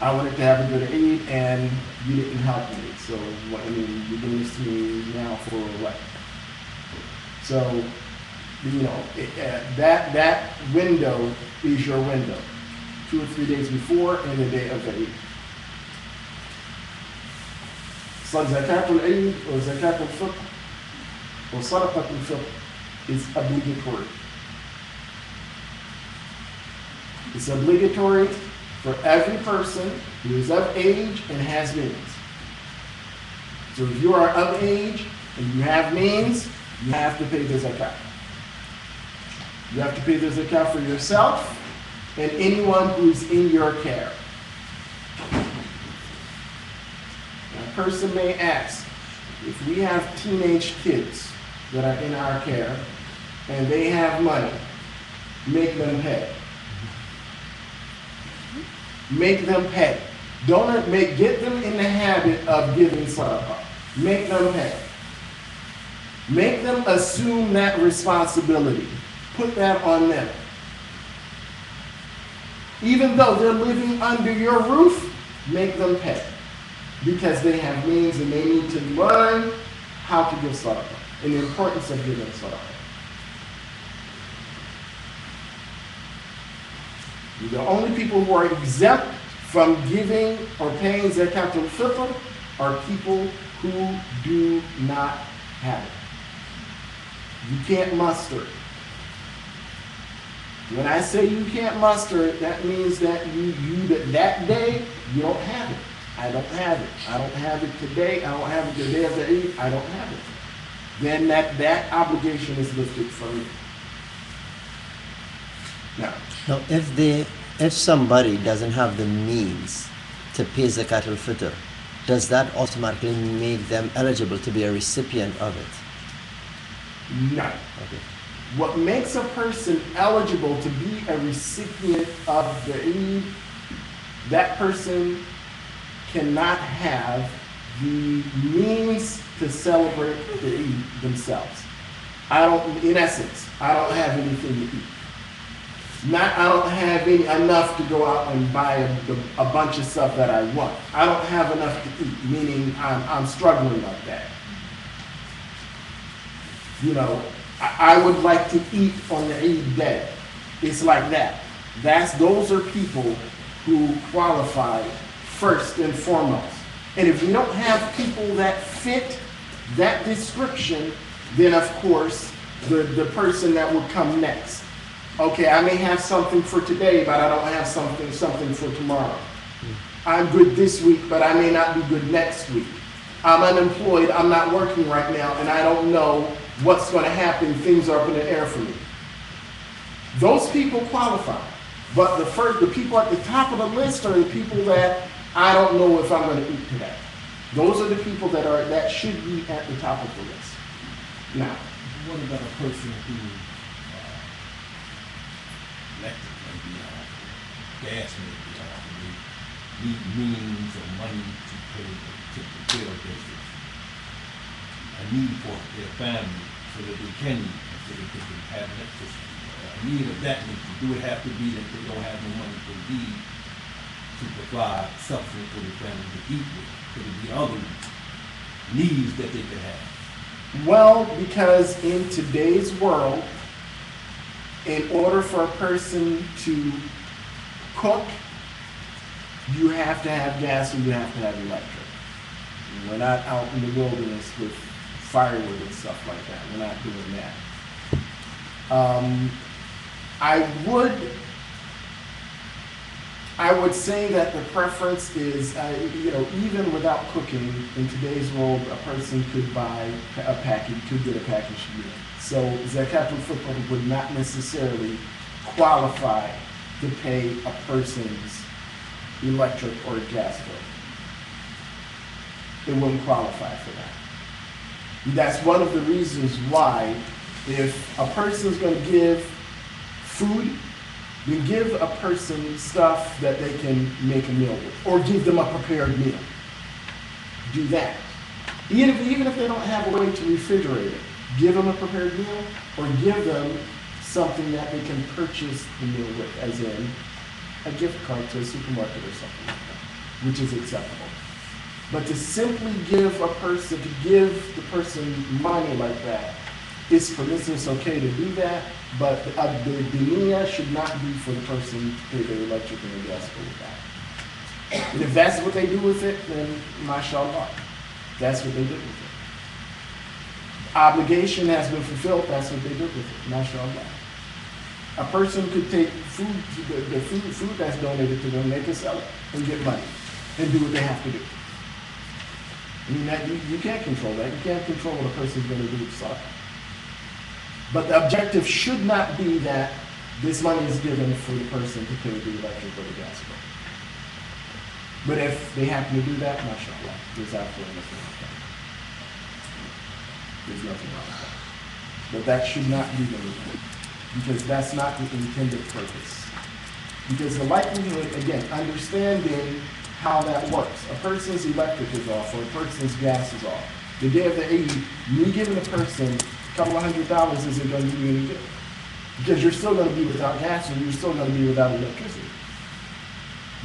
I wanted to have a good Eid, and you didn't help me. So, you're doing this to me now for what? So, that window is your window. 2 or 3 days before and the day of the Eid. So, zakat al-Eid or zakat al-Fitr or sadaqat al-Fitr is obligatory. It's obligatory for every person who is of age and has means. So if you are of age and you have means, you have to pay the zakat. You have to pay the zakat for yourself and anyone who is in your care. Now, a person may ask, if we have teenage kids that are in our care and they have money, make them pay. Make them pay. Don't get them in the habit of giving sadaqah. Make them pay. Make them assume that responsibility. Put that on them. Even though they're living under your roof, make them pay. Because they have means and they need to learn how to give sadaqah and the importance of giving sadaqah. The only people who are exempt from giving or paying zakat al-fitr are people who do not have it. You can't muster it. When I say you can't muster it, that means that that day you don't have it. I don't have it. I don't have it today. I don't have it the day of the Eid. I don't have it. Then that obligation is lifted from you. Now, if somebody doesn't have the means to pay zakat al-fitr, does that automatically make them eligible to be a recipient of it? No. Okay. What makes a person eligible to be a recipient of the Eid, that person cannot have the means to celebrate the Eid themselves. In essence, I don't have anything to eat. I don't have enough to go out and buy a bunch of stuff that I want. I don't have enough to eat, meaning I'm struggling like that. You know, I would like to eat on the Eid day. It's like that. Those are people who qualify first and foremost. And if we don't have people that fit that description, then of course the person that would come next. Okay, I may have something for today, but I don't have something for tomorrow. I'm good this week, but I may not be good next week. I'm unemployed, I'm not working right now, and I don't know what's going to happen. Things are up in the air for me. Those people qualify. But the people at the top of the list are the people that I don't know if I'm going to eat today. Those are the people that should be at the top of the list. Now, What about a person who electric maybe gas maybe need means or money to fulfill a need for their family so that they can eat, so that they can have electricity. A need of that nature. Do it have to be that they don't have no money to eat to provide something for their family to eat with? Could it be other needs that they could have? well, because in today's world, in order for a person to cook, you have to have gas and you have to have electric. We're not out in the wilderness with firewood and stuff like that. We're not doing that. I would say that the preference is, even without cooking, in today's world, a person could buy a package, could get a packaged meal. So Zakatul Fitr would not necessarily qualify to pay a person's electric or gas bill. It wouldn't qualify for that. That's one of the reasons why, if a person's going to give food, you give a person stuff that they can make a meal with, or give them a prepared meal. Do that. Even if they don't have a way to refrigerate it, give them a prepared meal, or give them something that they can purchase the meal with, as in a gift card to a supermarket or something like that, which is acceptable. But to simply give the person money like that, it's permissible, it's okay to do that, but the niyyah should not be for the person to pay their electric and their gas bill with that. And if that's what they do with it, then mashallah, that's what they did with it. Obligation has been fulfilled, that's what they did with it, mashallah. A person could take food, the food that's donated to them, they can sell it and get money and do what they have to do. I mean, you can't control that. You can't control what a person's going to do with stuff. But the objective should not be that this money is given for the person to pay the electric or the gas bill. But if they happen to do that, mashallah, there's absolutely nothing wrong with that. There's nothing wrong with that. But that should not be the intent, because that's not the intended purpose. Because the likelihood, again, understanding how that works. A person's electric is off, or a person's gas is off. The day of the Eid, me giving a person a couple of $100 isn't going to do you any good. Because you're still going to be without gas, and you're still going to be without electricity.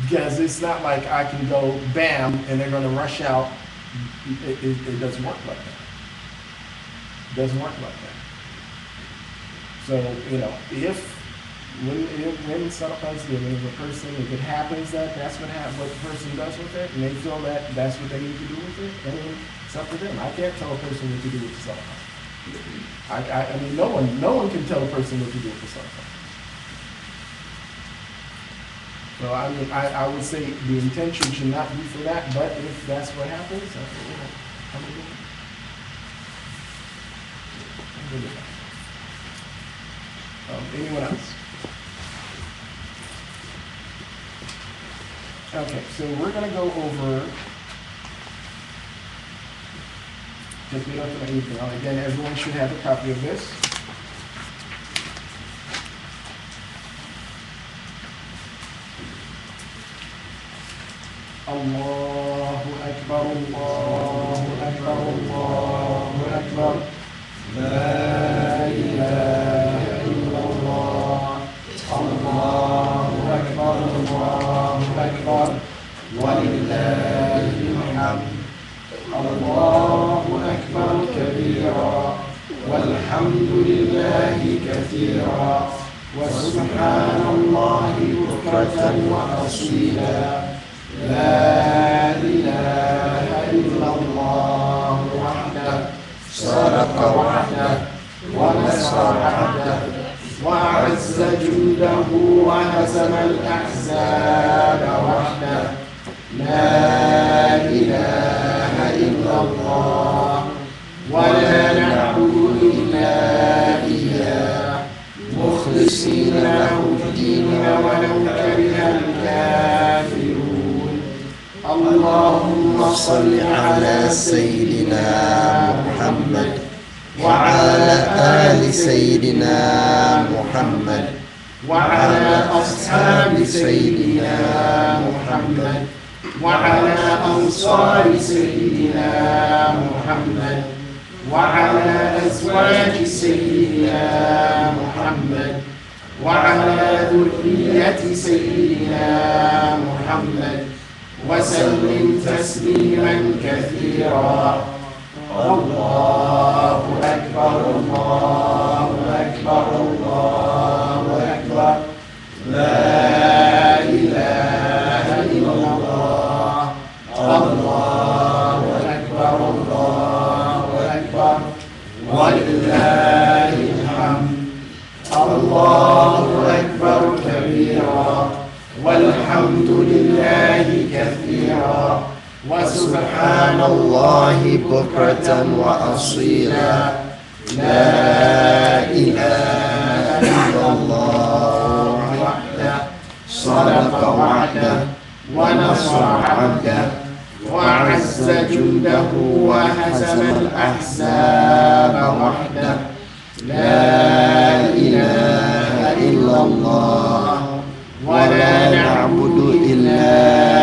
Because it's not like I can go bam and they're going to rush out. It doesn't work like that. It doesn't work like that. So, when Sadaqah is given, if a person, if it happens that that's what the person does with it, and they feel that that's what they need to do with it, then it's up to them. I can't tell a person what to do with the Sadaqah. I mean, no one can tell a person what to do with the Sadaqah. So I mean, I would say the intention should not be for that, but if that's what happens, that's what we're doing. I'm good with that. Anyone else? Okay, so we're going to go over just we don't have anything else. Again, everyone should have a copy of this. Allahu Akbar, Allahu Akbar, Allahu Akbar. La ilaha illallah. Allahu Akbar, Allahu Akbar. Walillahi alhamd. Allahu Akbar kabira. والحمد لله كثيرا وسبحان الله بكرة وأصيلا لا إله إلا الله وحده صدق وحده ونصر عبده وأعز جنده وهزم الأحزاب وحده لا إله إلا الله ولا نعبد إلا إياه مخلصين له الدين ولو كره الكافرون اللهم صل على سيدنا محمد وعلى آل سيدنا محمد وعلى أصحاب سيدنا محمد وعلى أنصار سيدنا محمد وعلى أزواج سيدنا محمد وعلى ذرية سيدنا محمد وسلم تسليما كثيرا الله أكبر الله أكبر الله أكبر لا إله إلا الله الله أكبر الله أكبر ولله الحمد الله أكبر كبيرا والحمد لله كثيرا وسبحان الله بكرة وأصيلا لا إله إلا الله وحده صدق وعده ونصر عبده وأعز جنده وهزم الأحزاب وحده لا إله إلا الله ولا نعبد إلا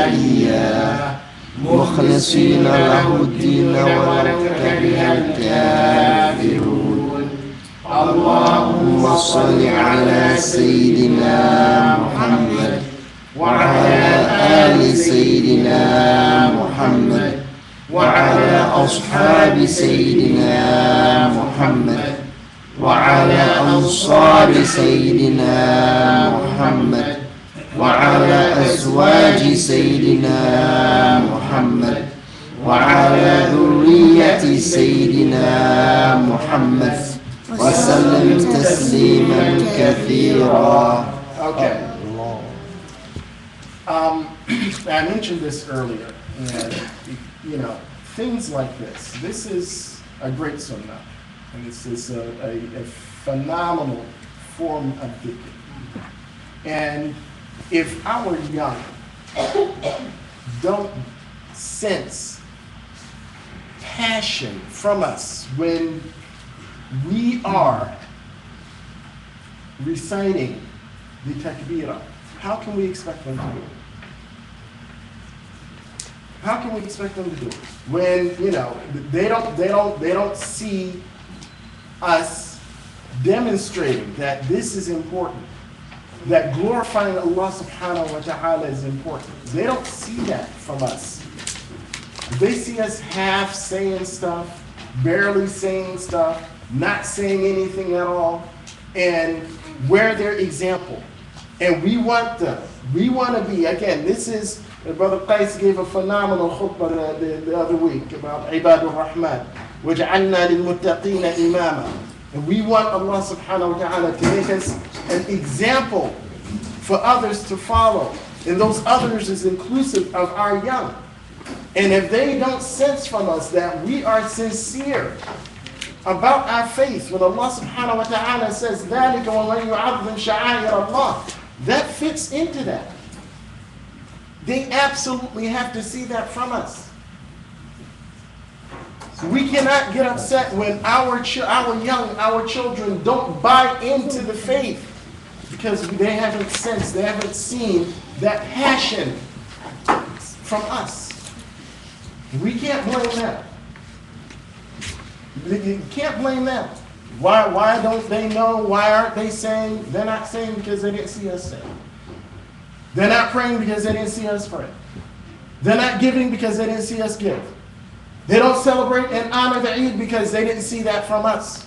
إياه مخلصين له الدين ولو كره الكافرون اللهم صل على سيدنا محمد وعلى آل سيدنا محمد وعلى أصحاب سيدنا محمد وعلى أنصار سيدنا محمد وعلى أزواج سيدنا محمد وعلى ذرية سيدنا محمد وسلم تسليما كثيرا. Okay. I mentioned this earlier, and you know, things like this. This is a great sunnah, and this is a phenomenal form of dhikr. And if our young don't sense passion from us when we are reciting the takbirah, how can we expect them to do it? How can we expect them to do it when, you know, they don't see us demonstrating that this is important, that glorifying Allah subhanahu wa ta'ala is important. They don't see that from us. They see us half saying stuff, barely saying stuff, not saying anything at all, and we're their example. And we want them. We want to be, again, this is, Brother Qais gave a phenomenal khutbah the other week about Ibadur Rahman. وَجَعَلْنَا لِلْمُتَّقِينَ إِمَامًا. And we want Allah subhanahu wa ta'ala to make us an example for others to follow. And those others is inclusive of our young. And if they don't sense from us that we are sincere about our faith, when Allah subhanahu wa ta'ala says, ذَلِكَ وَمَنْ يُعَظِّمْ شَعَائِرَ اللَّهِ, that fits into that. They absolutely have to see that from us. So we cannot get upset when our children don't buy into the faith because they haven't sensed, they haven't seen that passion from us. We can't blame them. You can't blame them. Why don't they know? Why aren't they saying? They're not saying because they didn't see us sing. They're not praying because they didn't see us pray. They're not giving because they didn't see us give. They don't celebrate and honor the Eid because they didn't see that from us.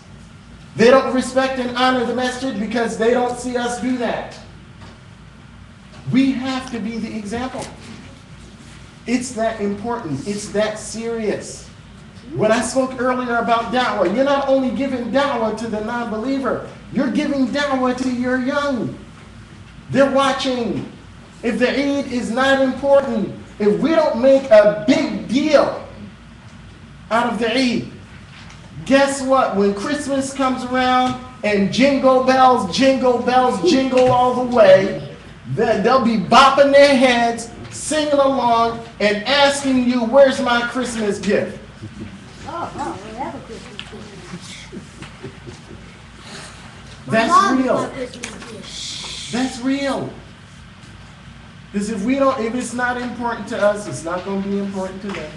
They don't respect and honor the masjid because they don't see us do that. We have to be the example. It's that important. It's that serious. When I spoke earlier about da'wah, you're not only giving da'wah to the non-believer, you're giving da'wah to your young. They're watching. If the Eid is not important, if we don't make a big deal out of the Eid, guess what? When Christmas comes around and jingle bells, jingle all the way, they'll be bopping their heads, singing along, and asking you, where's my Christmas gift? We have a Christmas gift. That's real. My Christmas gift. That's real. Because if it's not important to us, it's not going to be important to them.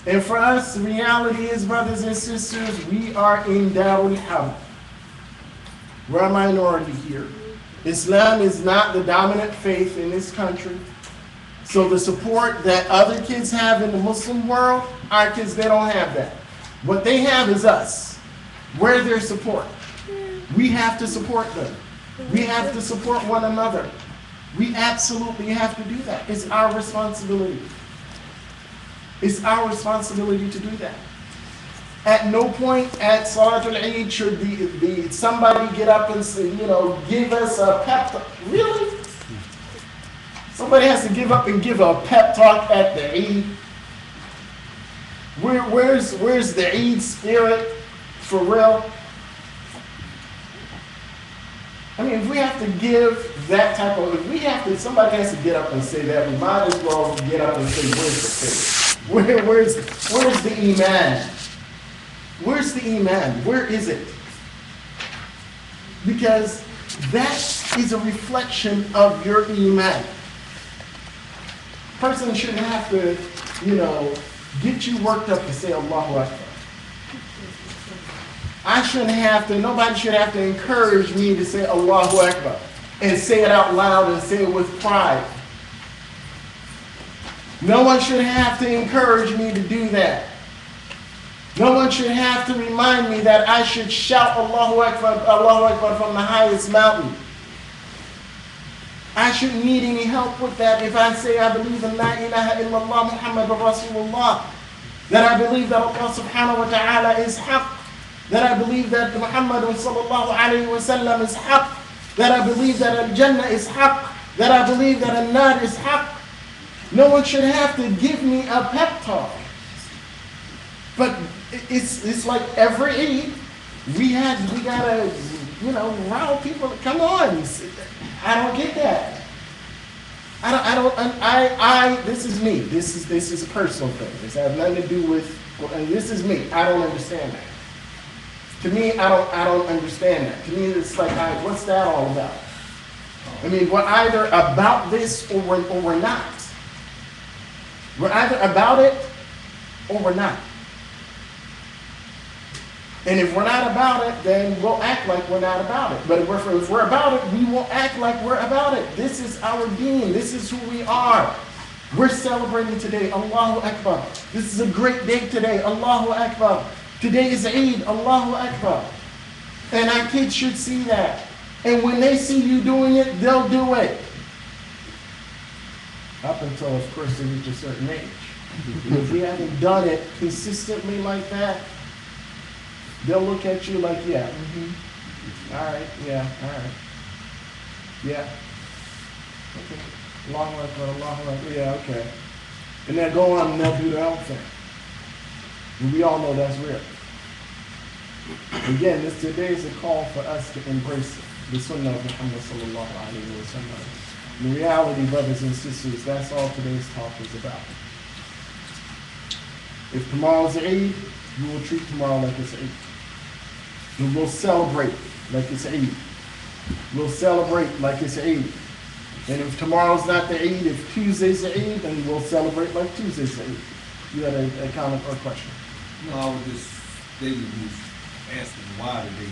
And for us, the reality is, brothers and sisters, we are in Darul Harb. We're a minority here. Islam is not the dominant faith in this country. So the support that other kids have in the Muslim world, our kids, they don't have that. What they have is us. We're their support. We have to support them. We have to support one another. We absolutely have to do that. It's our responsibility. It's our responsibility to do that. At no point at Salatul Eid should somebody get up and say, give us a pep talk. Really? Somebody has to give up and give a pep talk at the Eid. Where's the Eid spirit for real? I mean, if we have to give that type of, somebody has to get up and say that, we might as well get up and say, where's the faith? Where's the Iman? Where's the Iman? Where is it? Because that is a reflection of your Iman. Person shouldn't have to, get you worked up to say Allahu Akbar. Nobody should have to encourage me to say Allahu Akbar and say it out loud and say it with pride. No one should have to encourage me to do that. No one should have to remind me that I should shout Allahu Akbar from the highest mountain. I shouldn't need any help with that if I say I believe in La ilaha illallah Muhammadur Rasulullah. That I believe that Allah subhanahu wa ta'ala is haqq. That I believe that Muhammad sallallahu alayhi wa sallam is haqq. That I believe that al-Jannah is haqq. That I believe that al-Nar is haqq. No one should have to give me a pep talk. But it's like every Eid, we gotta, rile people. Come on. I don't get that. This is me. This is a personal thing. This has nothing to do with, this is me. I don't understand that. To me, I don't understand that. To me, it's like, what's that all about? I mean, we're either about this or we're not. We're either about it or we're not. And if we're not about it, then we'll act like we're not about it. But if we're about it, we will act like we're about it. This is our deen. This is who we are. We're celebrating today. Allahu Akbar. This is a great day today. Allahu Akbar. Today is Eid. Allahu Akbar. And our kids should see that. And when they see you doing it, they'll do it. Up until, of course, they reach a certain age. If we haven't done it consistently like that, they'll look at you like, yeah, all right, yeah, all right. Yeah. Okay. Allahu Akbar, Allahu Akbar, yeah, okay. And they'll go on and they'll do their own thing. And we all know that's real. Again, today is a call for us to embrace it. The Sunnah of Muhammad sallallahu alayhi wa sallam. In reality, brothers and sisters, that's all today's talk is about. If tomorrow's Eid, you will treat tomorrow like it's Eid. And we'll celebrate like it's Eid. We'll celebrate like it's Eid. And if tomorrow's not the Eid, if Tuesday's the Eid, then we'll celebrate like Tuesday's the Eid. You had a comment or question? No, I was just stating, was asking why did they,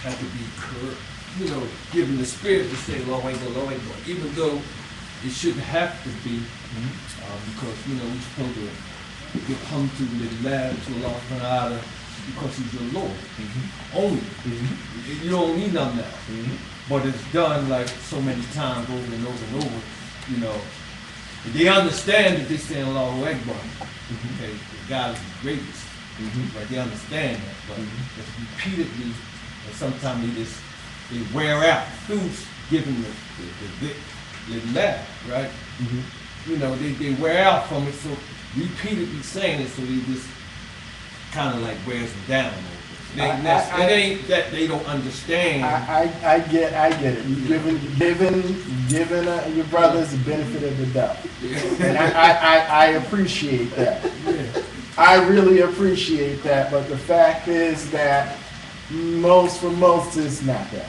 have to be, given the spirit to say Lord ain't going, even though it shouldn't have to be, because, we're supposed to get come to the lab to Allah subhanahu wa ta'ala because he's your Lord. Only. You don't need nothing else. But it's done like so many times over and over and over, They understand that they say Allahu Akbar. Okay, God is the greatest. Right? They understand that, but it's repeatedly, and sometimes they wear out through giving the laugh, right? They wear out from it, so repeatedly saying it, so they just kind of like wears them down. It ain't that they don't understand. I get it. You giving your brothers the benefit of the doubt, and I appreciate that. I really appreciate that. But the fact is that for most, it's not that.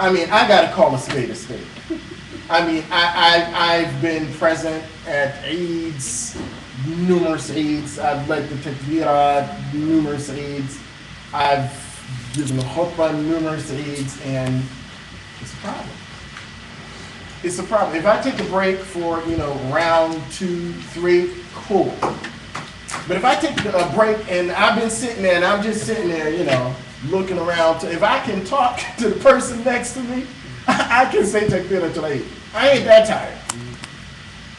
I mean, I gotta call a spade a spade. I mean, I've been present at Eids, numerous Eids. I've led the takbirat, numerous Eids. I've given a khutbah numerous Eids, and it's a problem. It's a problem. If I take a break for, round 2, 3, cool. But if I take a break and I've been sitting there and I'm just sitting there, looking around, if I can talk to the person next to me, I can say takbir till Eid. I ain't that tired.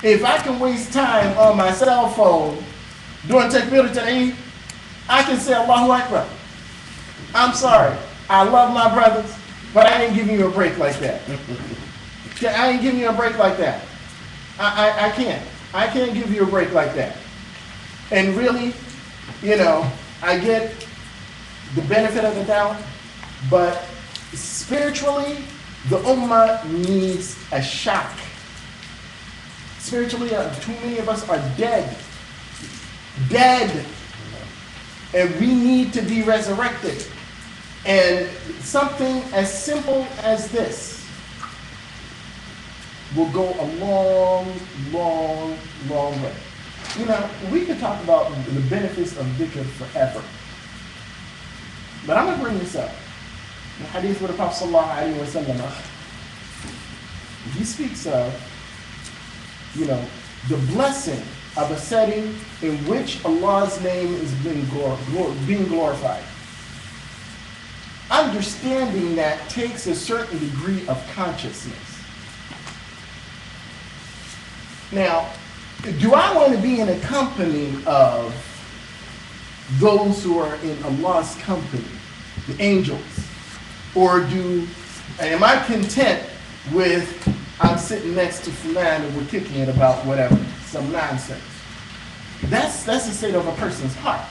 If I can waste time on my cell phone doing takbir till Eid, I can say Allahu Akbar. I'm sorry. I love my brothers, but I ain't giving you a break like that. I ain't giving you a break like that. I can't. I can't give you a break like that. And really, I get the benefit of the doubt, but spiritually, the ummah needs a shock. Spiritually, too many of us are dead. Dead. And we need to be resurrected. And something as simple as this will go a long, long, long way. We could talk about the benefits of dhikr forever. But I'm going to bring this up. The hadith with the Prophet sallallahu alaihi wasallam, he speaks of, the blessing of a setting in which Allah's name is being glorified. Understanding that takes a certain degree of consciousness. Now, do I want to be in a company of those who are in Allah's company, the angels? Or am I content with, I'm sitting next to Fulan and we're kicking it about whatever, some nonsense? That's the state of a person's heart.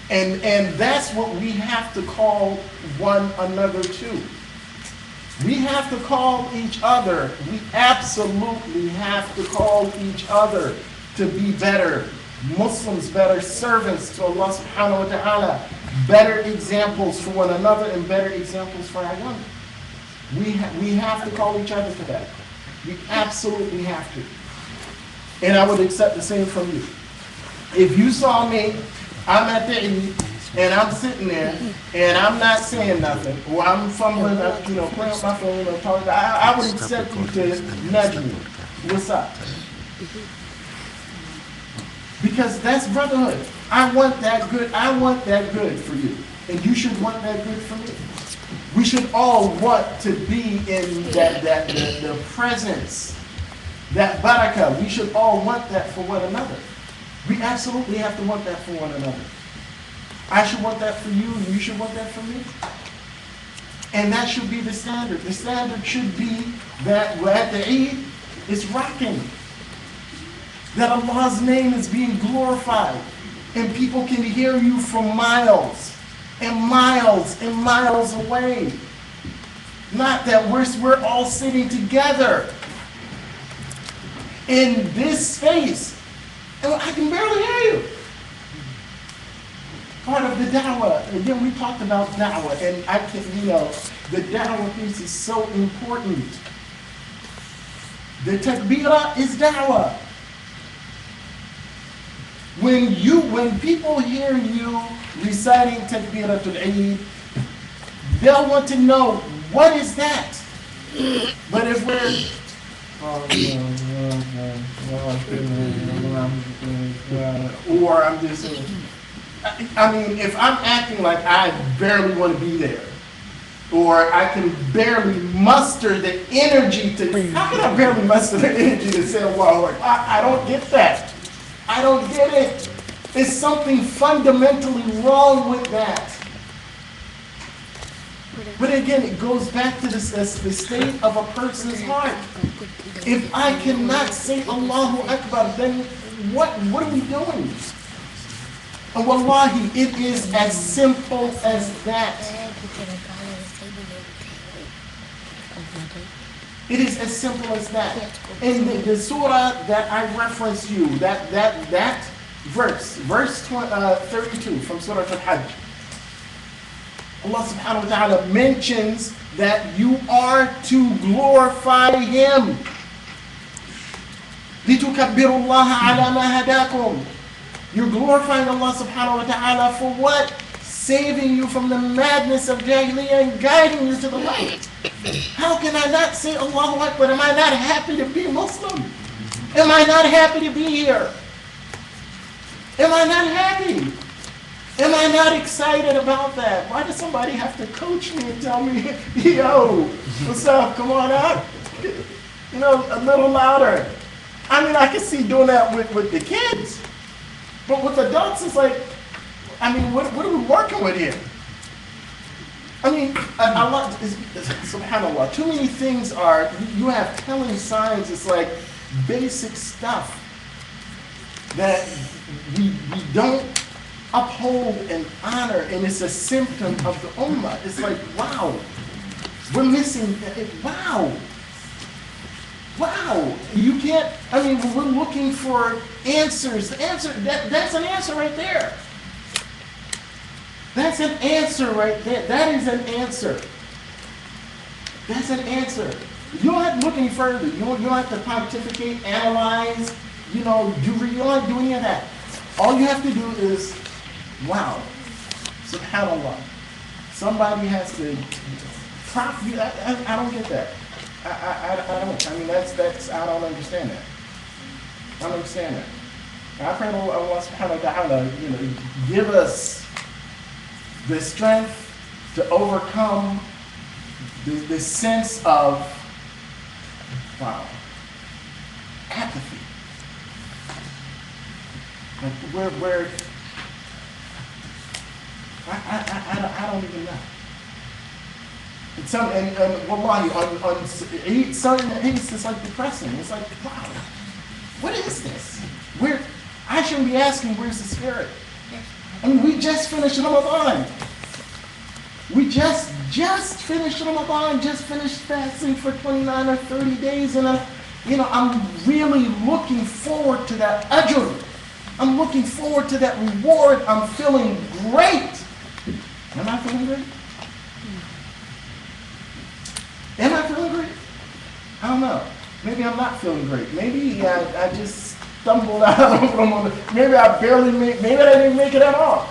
And that's what we have to call one another to. We have to call each other. We absolutely have to call each other to be better Muslims, better servants to Allah subhanahu wa ta'ala, better examples for one another and better examples for our young. We have to call each other to that. We absolutely have to. And I would accept the same from you. If you saw me, I'm at the Eid, and I'm sitting there, and I'm not saying nothing, or I'm fumbling up, playing with my phone or talking, I would accept you to nudge me. What's up? Because that's brotherhood. I want that good for you. And you should want that good for me. We should all want to be in the presence, that barakah. We should all want that for one another. We absolutely have to want that for one another. I should want that for you, and you should want that for me. And that should be the standard. The standard should be that at the Eid, it's rocking. That Allah's name is being glorified. And people can hear you from miles and miles and miles away. Not that we're all sitting together in this space. And I can barely hear you. Part of the da'wah. Again, we talked about da'wah. And I can, the da'wah piece is so important. The takbirah is da'wah. When people hear you reciting takbiratul Eid, they'll want to know, what is that? But if we're or I'm just, I mean, if I'm acting like I barely want to be there, or I can barely muster the energy to, how can I barely muster the energy to say Allahu Akbar? I don't get that. I don't get it. There's something fundamentally wrong with that. But again, it goes back to the state of a person's heart. If I cannot say Allahu Akbar, then what are we doing? And wallahi, it is as simple as that. It is as simple as that. In the surah that I referenced you, that verse 32 from Surah Al-Hajj, Allah subhanahu wa ta'ala mentions that you are to glorify Him. لِتُكَبِّرُوا اللَّهَ عَلَى مَا هَدَاكُمْ. You're glorifying Allah subhanahu wa ta'ala for what? Saving you from the madness of Jahiliyyah and guiding you to the light. How can I not say Allahu Akbar? Am I not happy to be Muslim? Am I not happy to be here? Am I not happy? Am I not excited about that? Why does somebody have to coach me and tell me, yo, what's up? Come on up. You know, a little louder. I mean, I can see doing that with the kids. But with adults, it's like, I mean, what are we working with here? I mean, Allah, subhanAllah, too many things are, you have telling signs, it's like basic stuff that we don't uphold and honor, and it's a symptom of the ummah. It's like, wow, we're missing, wow. Wow, you can't, I mean, we're looking for answers. The answer, that's an answer right there. That's an answer right there. That is an answer. That's an answer. You don't have to look any further. You don't have to pontificate, analyze, you don't have to do any of that. All you have to do is, wow, subhanAllah. Somebody has to prop you. I don't get that. I don't. I mean, that's. I don't understand that. I don't understand that. I pray Allah subhanahu wa ta'ala, give us the strength to overcome the sense of, wow, apathy. Like where I don't even know. And wallahi, on certain Eid, it's like depressing. It's like, wow, what is this? I shouldn't be asking, where's the spirit? I mean, we just finished Ramadan. We just finished Ramadan, just finished fasting for 29 or 30 days, and I'm really looking forward to that ajr. I'm looking forward to that reward. I'm feeling great. Am I feeling great? Am I feeling great? I don't know. Maybe I'm not feeling great. Maybe I just stumbled out of Ramadan. Maybe I barely maybe I didn't make it at all.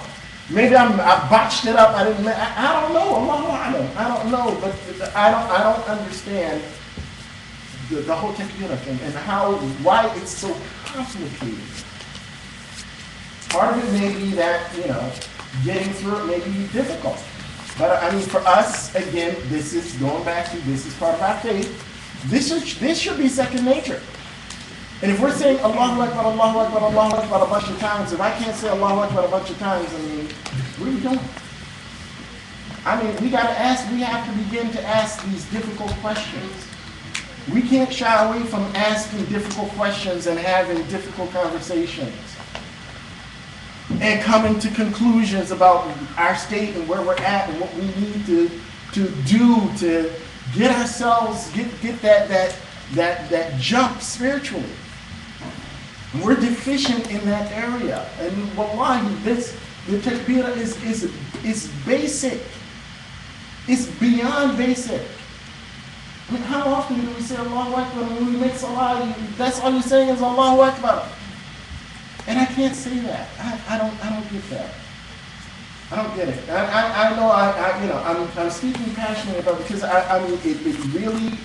Maybe I botched it up. I don't know. I don't know. But I don't understand the whole takbirah thing and why it's so complicated. Part of it may be that, getting through it may be difficult. But I mean, for us, again, this is part of our faith. This should be second nature. And if we're saying Allahu Akbar, Allahu Akbar, Allahu Akbar a bunch of times, if I can't say Allahu Akbar a bunch of times, I mean, what are we doing? I mean, we have to begin to ask these difficult questions. We can't shy away from asking difficult questions and having difficult conversations and coming to conclusions about our state and where we're at and what we need to do to get ourselves, get that jump spiritually. And we're deficient in that area. And wallahi, the takbirah is basic. It's beyond basic. I mean, how often do we say Allahu Akbar when we make salah? That's all you're saying is Allahu Akbar. And I can't say that. I don't get that. I don't get it. I know I'm speaking passionately about it because I mean it really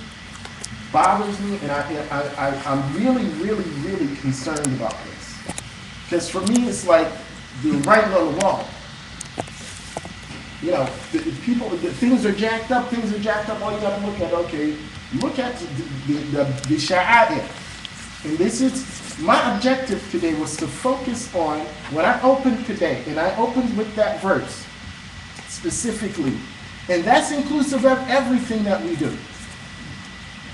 bothers me, and I'm really, really, really concerned about this. Because for me, it's like the writing on the wall. You know, things are jacked up. All you got to look at, okay, look at the sha'a'ir. And this is, my objective today was to focus on, when I opened today, and I opened with that verse specifically, and that's inclusive of everything that we do.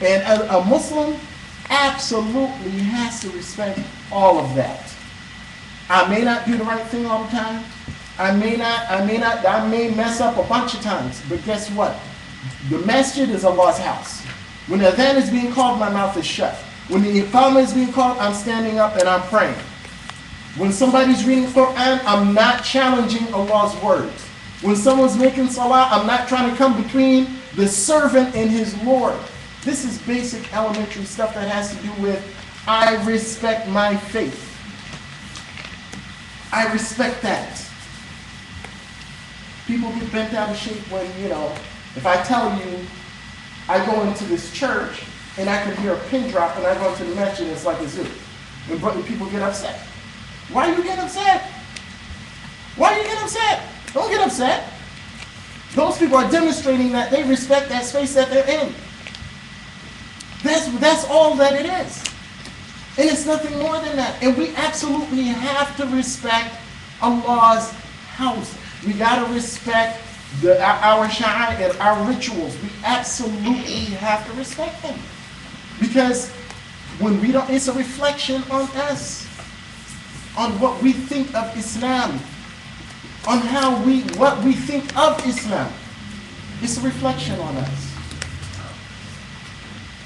And a Muslim absolutely has to respect all of that. I may not do the right thing all the time. I may mess up a bunch of times, but guess what? The masjid is Allah's house. When the adhan is being called, my mouth is shut. When the iqamah is being called, I'm standing up and I'm praying. When somebody's reading Quran, I'm not challenging Allah's words. When someone's making salah, I'm not trying to come between the servant and his Lord. This is basic elementary stuff that has to do with, I respect my faith. I respect that. People get bent out of shape when, if I tell you, I go into this church and I can hear a pin drop and I go into the masjid and it's like a zoo. And people get upset. Why are you getting upset? Why are you getting upset? Don't get upset. Those people are demonstrating that they respect that space that they're in. That's all that it is. And it's nothing more than that. And we absolutely have to respect Allah's house. We got to respect our sha'a'ir, our rituals. We absolutely have to respect them. Because when we don't, it's a reflection on us, on what we think of Islam, on what we think of Islam. It's a reflection on us.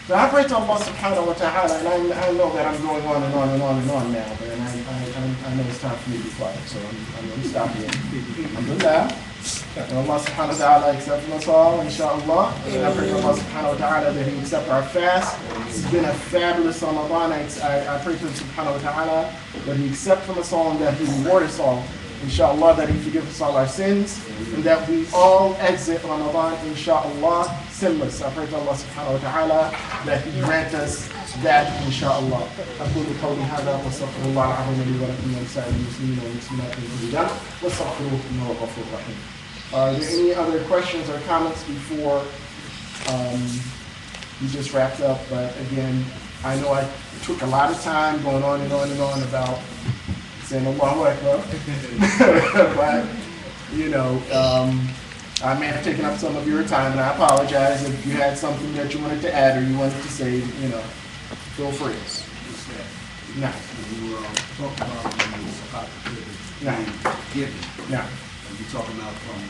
So I pray to Allah subhanahu wa ta'ala, and I know that I'm going on and on and on and on now, but I know it's time for me to be quiet, so I'm going to stop here. Alhamdulillah. And Allah subhanahu wa ta'ala accept from us all, inshallah. And I pray to Allah subhanahu wa ta'ala that He accept our fast. It's been a fabulous Ramadan. I pray to Him subhanahu wa ta'ala that He accept from us all and that He reward us all. Inshallah, that He forgive us all our sins, and that we all exit Ramadan, inshallah, sinless. I pray to Allah subhanahu wa ta'ala that He grant us that, inshallah. أقول قولي هذا وأستغفر الله العظيم لي ولكم ولسائر المسلمين والمسلمات من كل ذنب واستغفروه إنه غفور رحيم. Are there any other questions or comments before we just wrapped up? But again, I know I took a lot of time going on and on and on about saying Allahu Akbar. But, I may have taken up some of your time, and I apologize if you had something that you wanted to add or you wanted to say, feel free. No. You were talking about giving. No. You're talking about from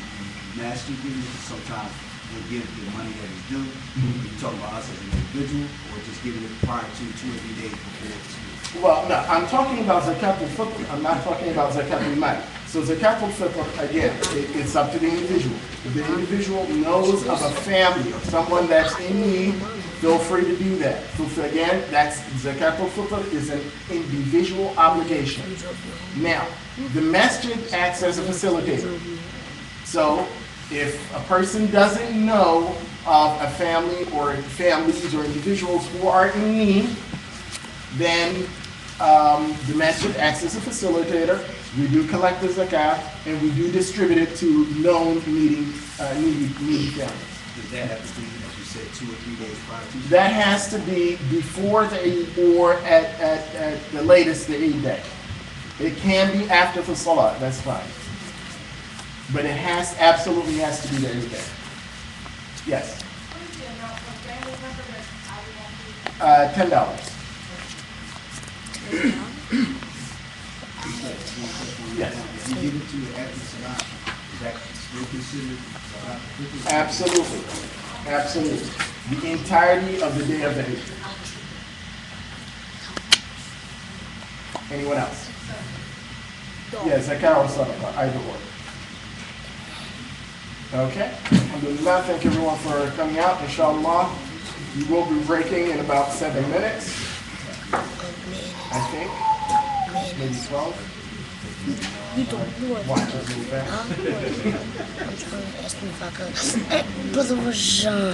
master giving, sometimes we'll give the money that is due. You're talking about us as an individual, or just giving it prior to 2 or 3 days before it's due? Well, no, I'm talking about zakat al-fitr. I'm not talking about zakat al-mal. So zakat al-fitr, again, it's up to the individual. If the individual knows of a family or someone that's in need, feel free to do that. So again, that's zakat al-fitr is an individual obligation. Now, the masjid acts as a facilitator. So if a person doesn't know of a family or families or individuals who are in need, then the masjid acts as a facilitator. We do collect the zakat, and we do distribute it to known needy families. Does that have to be, as you said, 2 or 3 days prior to? That has to be before the Eid or at the latest the Eid day. It can be after the Salah, that's fine. But it absolutely has to be the Eid day. Yes. $10. Yes. If you give it to the after Salah, is that still considered? Absolutely. Absolutely. The entirety of the day of the Eid. Anyone else? Yes, zakat or sadaqah, either or. Okay. Alhamdulillah, thank everyone for coming out. Inshallah, we will be breaking in about 7 minutes, I think. Maybe 12. You don't do it. Watch us move back. I'm trying to ask me if I could. Brother Rajan.